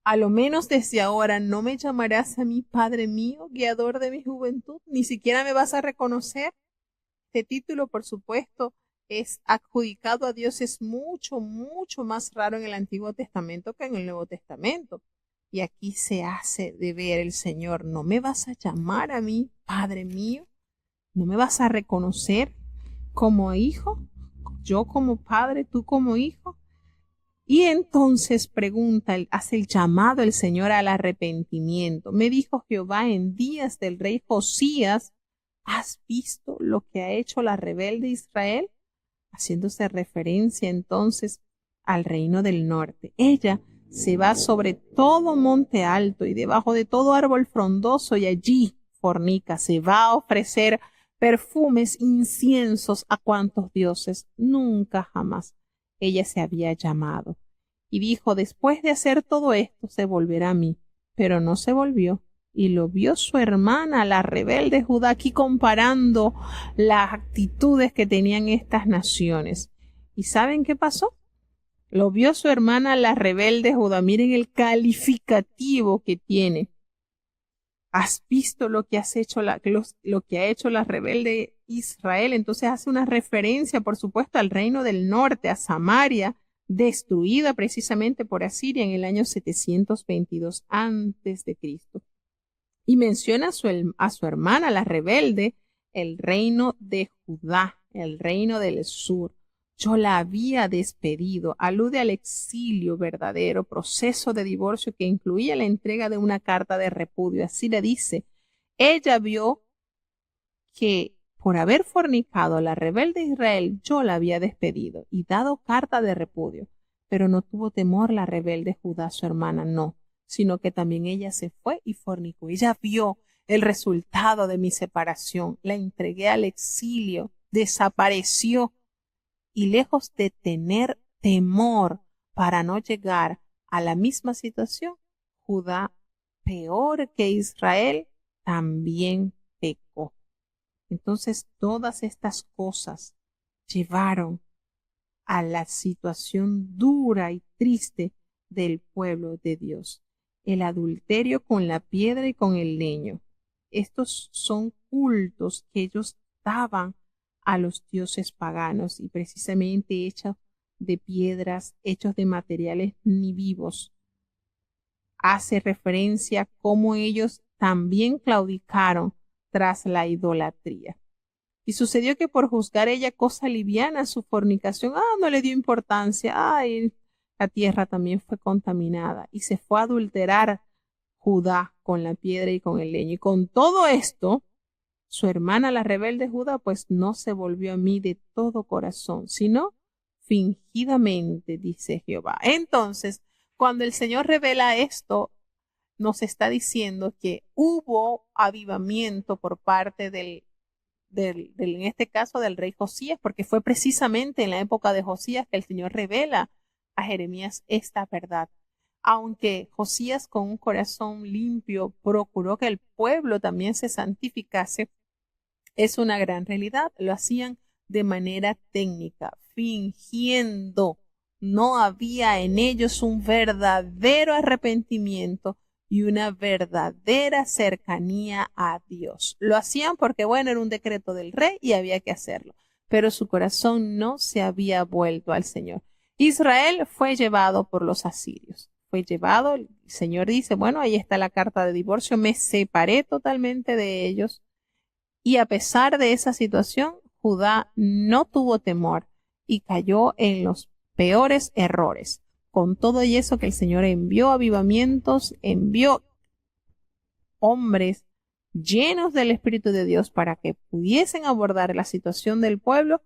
a lo menos desde ahora no me llamarás a mí Padre mío, guiador de mi juventud, ni siquiera me vas a reconocer. Este título, por supuesto, es adjudicado a Dios es mucho, mucho más raro en el Antiguo Testamento que en el Nuevo Testamento. Y aquí se hace de ver el Señor, no me vas a llamar a mí, Padre mío, no me vas a reconocer como hijo, yo como padre, tú como hijo. Y entonces pregunta, hace el llamado el Señor al arrepentimiento. Me dijo Jehová en días del rey Josías, ¿has visto lo que ha hecho la rebelde Israel? Haciéndose referencia entonces al reino del norte. Ella se va sobre todo monte alto y debajo de todo árbol frondoso y allí fornica, se va a ofrecer perfumes, inciensos a cuantos dioses nunca jamás ella se había llamado. Y dijo, después de hacer todo esto se volverá a mí, pero no se volvió. Y lo vio su hermana, la rebelde Judá, aquí comparando las actitudes que tenían estas naciones. ¿Y saben qué pasó? Lo vio su hermana, la rebelde Judá. Miren el calificativo que tiene. ¿Has visto lo que lo que ha hecho la rebelde Israel? Entonces hace una referencia, por supuesto, al reino del norte, a Samaria, destruida precisamente por Asiria en el año 722 antes de Cristo. Y menciona a su hermana, la rebelde, el reino de Judá, el reino del sur. Yo la había despedido. Alude al exilio verdadero, proceso de divorcio que incluía la entrega de una carta de repudio. Así le dice. Ella vio que por haber fornicado a la rebelde Israel, yo la había despedido y dado carta de repudio. Pero no tuvo temor la rebelde Judá, su hermana, no, sino que también ella se fue y fornicó. Ella vio el resultado de mi separación, la entregué al exilio, desapareció. Y lejos de tener temor para no llegar a la misma situación, Judá, peor que Israel, también pecó. Entonces, todas estas cosas llevaron a la situación dura y triste del pueblo de Dios. El adulterio con la piedra y con el leño. Estos son cultos que ellos daban a los dioses paganos y precisamente hechos de piedras, hechos de materiales ni vivos. Hace referencia a cómo ellos también claudicaron tras la idolatría. Y sucedió que por juzgar ella cosa liviana su fornicación, no le dio importancia, la tierra también fue contaminada y se fue a adulterar Judá con la piedra y con el leño. Y con todo esto, su hermana la rebelde Judá pues no se volvió a mí de todo corazón, sino fingidamente, dice Jehová. Entonces, cuando el Señor revela esto, nos está diciendo que hubo avivamiento por parte en este caso del rey Josías, porque fue precisamente en la época de Josías que el Señor revela a Jeremías esta verdad. Aunque Josías con un corazón limpio procuró que el pueblo también se santificase, es una gran realidad. Lo hacían de manera técnica, fingiendo. No había en ellos un verdadero arrepentimiento y una verdadera cercanía a Dios. Lo hacían porque, bueno, era un decreto del rey y había que hacerlo, pero su corazón no se había vuelto al Señor. Israel fue llevado por los asirios. Fue llevado, el Señor dice, bueno, ahí está la carta de divorcio, me separé totalmente de ellos. Y a pesar de esa situación, Judá no tuvo temor y cayó en los peores errores. Con todo y eso que el Señor envió avivamientos, envió hombres llenos del Espíritu de Dios para que pudiesen abordar la situación del pueblo,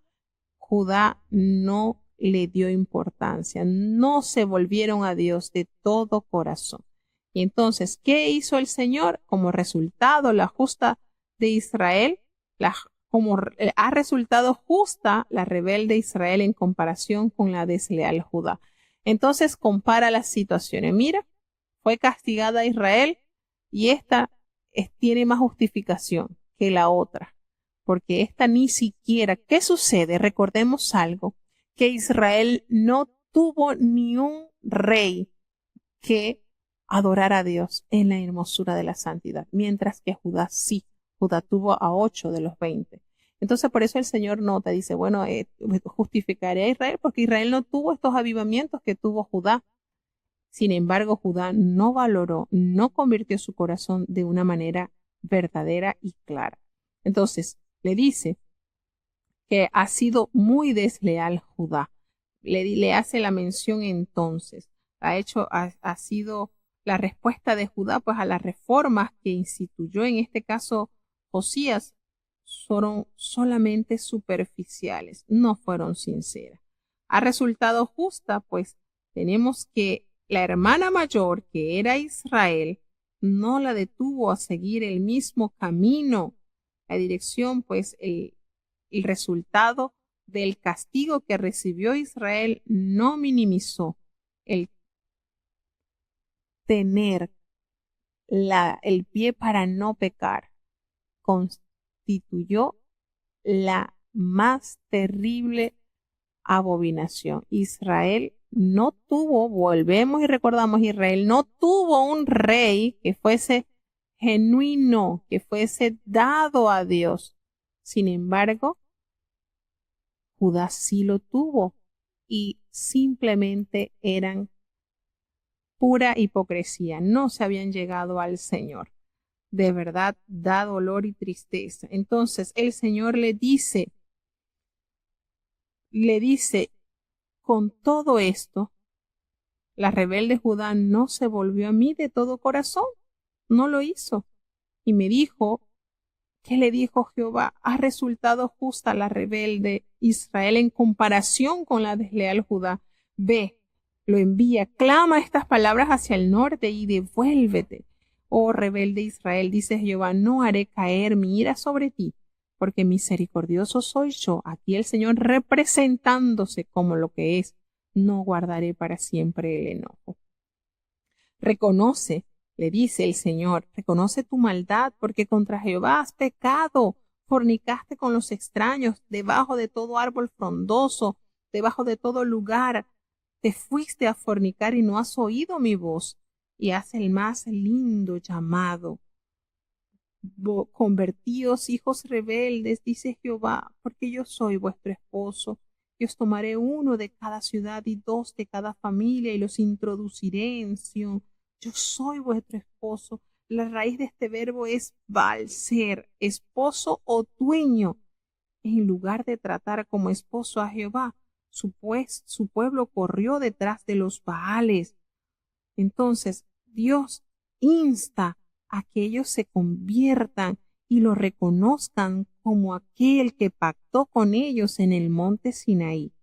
Judá no le dio importancia, no se volvieron a Dios de todo corazón. Y entonces, ¿qué hizo el Señor? Como resultado, la justa de Israel, como ha resultado justa la rebelde Israel en comparación con la desleal Judá. Entonces compara las situaciones. Mira, fue castigada Israel y esta tiene más justificación que la otra, porque esta ni siquiera, ¿qué sucede? Recordemos algo, que Israel no tuvo ni un rey que adorara a Dios en la hermosura de la santidad, mientras que Judá sí. Judá tuvo a 8 de los 20. Entonces por eso el Señor nota, dice, bueno, justificaré a Israel porque Israel no tuvo estos avivamientos que tuvo Judá. Sin embargo, Judá no valoró, no convirtió su corazón de una manera verdadera y clara. Entonces, le dice que ha sido muy desleal Judá. Le hace la mención entonces. Ha sido la respuesta de Judá pues a las reformas que instituyó, en este caso Josías, fueron solamente superficiales, no fueron sinceras. Ha resultado justa, pues tenemos que la hermana mayor, que era Israel, no la detuvo a seguir el mismo camino, la dirección, pues el resultado del castigo que recibió Israel no minimizó el tener el pie para no pecar, constituyó la más terrible abominación. Israel no tuvo, volvemos y recordamos, Israel no tuvo un rey que fuese genuino, que fuese dado a Dios. Sin embargo, Judá sí lo tuvo y simplemente eran pura hipocresía, no se habían llegado al Señor. De verdad da dolor y tristeza. Entonces el Señor le dice, con todo esto, la rebelde Judá no se volvió a mí de todo corazón, no lo hizo. Y me dijo, ¿qué le dijo Jehová? Ha resultado justa la rebelde Israel en comparación con la desleal Judá. Ve, lo envía, clama estas palabras hacia el norte y devuélvete. Oh rebelde Israel, dice Jehová, no haré caer mi ira sobre ti, porque misericordioso soy yo. Aquí el Señor representándose como lo que es. No guardaré para siempre el enojo. Reconoce, le dice el Señor, reconoce tu maldad, porque contra Jehová has pecado, fornicaste con los extraños, debajo de todo árbol frondoso, debajo de todo lugar, te fuiste a fornicar y no has oído mi voz, y haz el más lindo llamado. Convertíos, hijos rebeldes, dice Jehová, porque yo soy vuestro esposo. Y os tomaré uno de cada ciudad y dos de cada familia, y los introduciré en Sión. Yo soy vuestro esposo. La raíz de este verbo es Baal, ser, esposo o dueño. En lugar de tratar como esposo a Jehová, su pueblo corrió detrás de los Baales. Entonces, Dios insta a que ellos se conviertan y lo reconozcan como aquel que pactó con ellos en el monte Sinaí.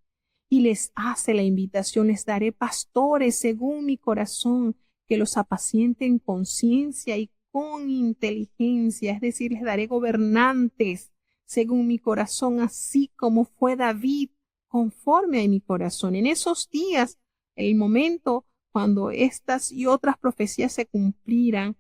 Y les hace la invitación, les daré pastores según mi corazón, que los apacienten con ciencia y con inteligencia, es decir, les daré gobernantes según mi corazón, así como fue David, conforme a mi corazón. En esos días, el momento cuando estas y otras profecías se cumplieron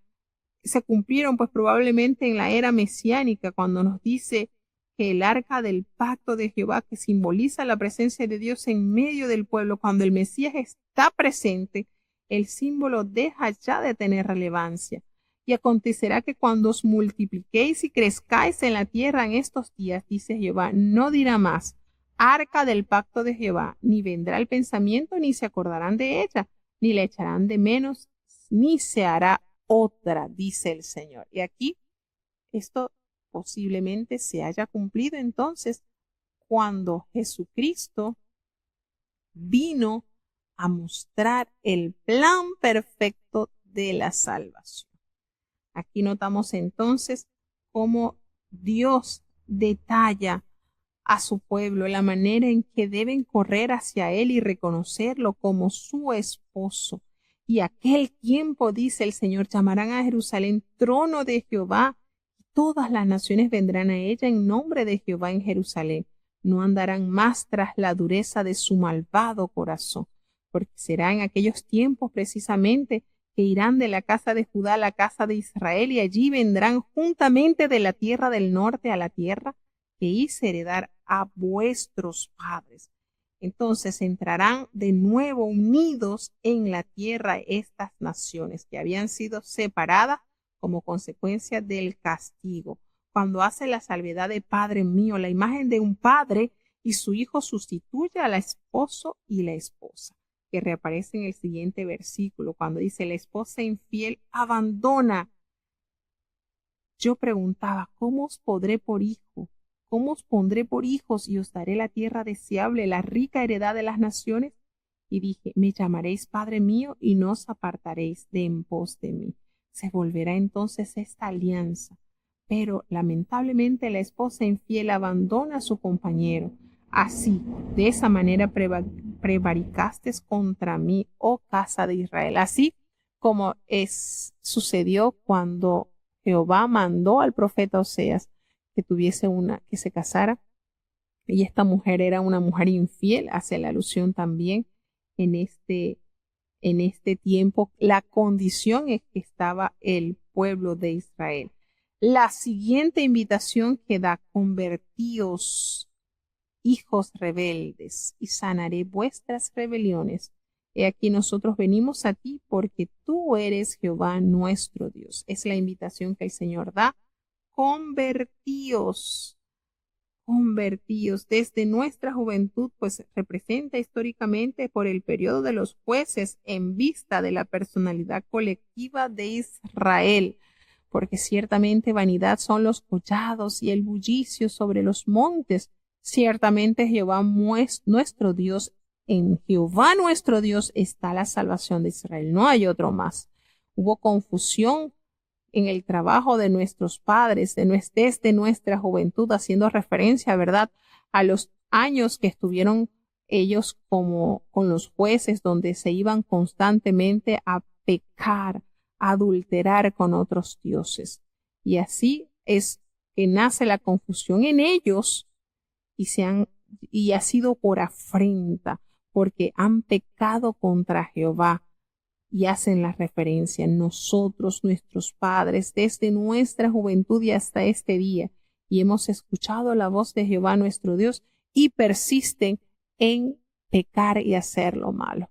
pues probablemente en la era mesiánica, cuando nos dice que el arca del pacto de Jehová, que simboliza la presencia de Dios en medio del pueblo, cuando el Mesías está presente, el símbolo deja ya de tener relevancia. Y acontecerá que cuando os multipliquéis y crezcáis en la tierra en estos días, dice Jehová, no dirá más arca del pacto de Jehová, ni vendrá el pensamiento, ni se acordarán de ella, ni la echarán de menos, ni se hará otra, dice el Señor. Y aquí esto posiblemente se haya cumplido entonces cuando Jesucristo vino a mostrar el plan perfecto de la salvación. Aquí notamos entonces cómo Dios detalla a su pueblo la manera en que deben correr hacia Él y reconocerlo como su esposo. Y aquel tiempo, dice el Señor, llamarán a Jerusalén trono de Jehová, y todas las naciones vendrán a ella en nombre de Jehová en Jerusalén. No andarán más tras la dureza de su malvado corazón, porque será en aquellos tiempos precisamente que irán de la casa de Judá a la casa de Israel, y allí vendrán juntamente de la tierra del norte a la tierra que hice heredar a vuestros padres. Entonces entrarán de nuevo unidos en la tierra estas naciones que habían sido separadas como consecuencia del castigo. cuando hace la salvedad de Padre mío, la imagen de un padre y su hijo sustituye al esposo y la esposa, que reaparece en el siguiente versículo, cuando dice la esposa infiel abandona. Yo preguntaba, ¿cómo os pondré por hijo? ¿Cómo os pondré por hijos y os daré la tierra deseable, la rica heredad de las naciones? Y dije, me llamaréis Padre mío y no os apartaréis de en pos de mí. Se volverá entonces esta alianza. Pero lamentablemente la esposa infiel abandona a su compañero. Así, de esa manera prevaricasteis contra mí, oh casa de Israel. Así como sucedió cuando Jehová mandó al profeta Oseas que que se casara, y esta mujer era una mujer infiel, hace la alusión también en este tiempo, la condición en que estaba el pueblo de Israel. La siguiente invitación que da, convertíos, hijos rebeldes, y sanaré vuestras rebeliones. He aquí nosotros venimos a ti porque tú eres Jehová nuestro Dios. Es la invitación que el Señor da. Convertíos. Desde nuestra juventud, pues representa históricamente por el periodo de los jueces en vista de la personalidad colectiva de Israel, porque ciertamente vanidad son los collados y el bullicio sobre los montes. Ciertamente Jehová nuestro Dios, en Jehová nuestro Dios está la salvación de Israel, no hay otro más. Hubo confusión en el trabajo de nuestros padres, desde nuestra juventud, haciendo referencia, ¿verdad?, a los años que estuvieron ellos como con los jueces, donde se iban constantemente a pecar, a adulterar con otros dioses. Y así es que nace la confusión en ellos y ha sido por afrenta, porque han pecado contra Jehová. Y hacen la referencia, nosotros, nuestros padres, desde nuestra juventud y hasta este día, y hemos escuchado la voz de Jehová nuestro Dios y persisten en pecar y hacer lo malo.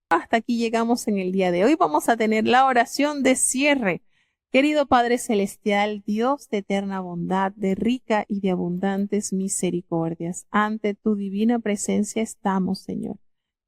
Hasta aquí llegamos en el día de hoy. Vamos a tener la oración de cierre. Querido Padre Celestial, Dios de eterna bondad, de rica y de abundantes misericordias, ante tu divina presencia estamos, Señor.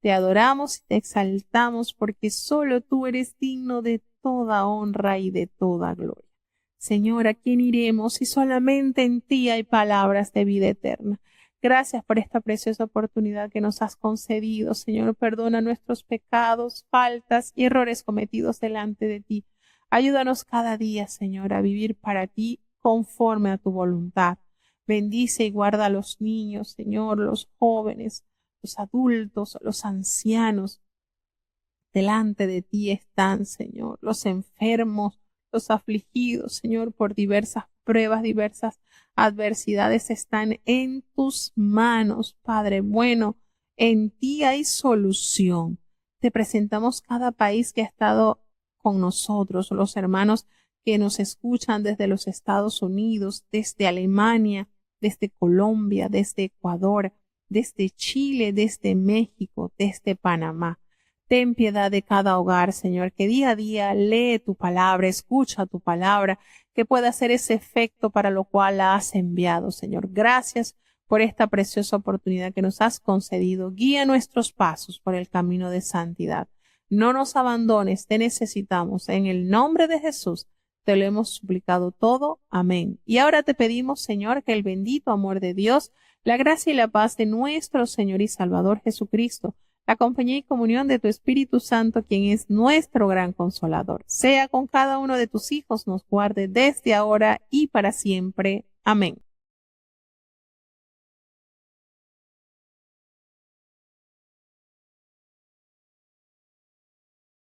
Te adoramos y te exaltamos porque solo tú eres digno de toda honra y de toda gloria. Señor, ¿a quién iremos si solamente en ti hay palabras de vida eterna? Gracias por esta preciosa oportunidad que nos has concedido. Señor, perdona nuestros pecados, faltas y errores cometidos delante de ti. Ayúdanos cada día, Señor, a vivir para ti conforme a tu voluntad. Bendice y guarda a los niños, Señor, los jóvenes, los adultos, los ancianos. Delante de ti están, Señor, los enfermos, los afligidos, Señor, por diversas pruebas, diversas adversidades están en tus manos, Padre bueno. En ti hay solución. Te presentamos cada país que ha estado con nosotros, los hermanos que nos escuchan desde los Estados Unidos, desde Alemania, desde Colombia, desde Ecuador, desde Chile, desde México, desde Panamá. Ten piedad de cada hogar, Señor, que día a día lee tu palabra, escucha tu palabra, que pueda hacer ese efecto para lo cual la has enviado, Señor. Gracias por esta preciosa oportunidad que nos has concedido. Guía nuestros pasos por el camino de santidad. No nos abandones, te necesitamos. En el nombre de Jesús te lo hemos suplicado todo. Amén. Y ahora te pedimos, Señor, que el bendito amor de Dios, la gracia y la paz de nuestro Señor y Salvador Jesucristo, la compañía y comunión de tu Espíritu Santo, quien es nuestro gran consolador, sea con cada uno de tus hijos, nos guarde desde ahora y para siempre. Amén.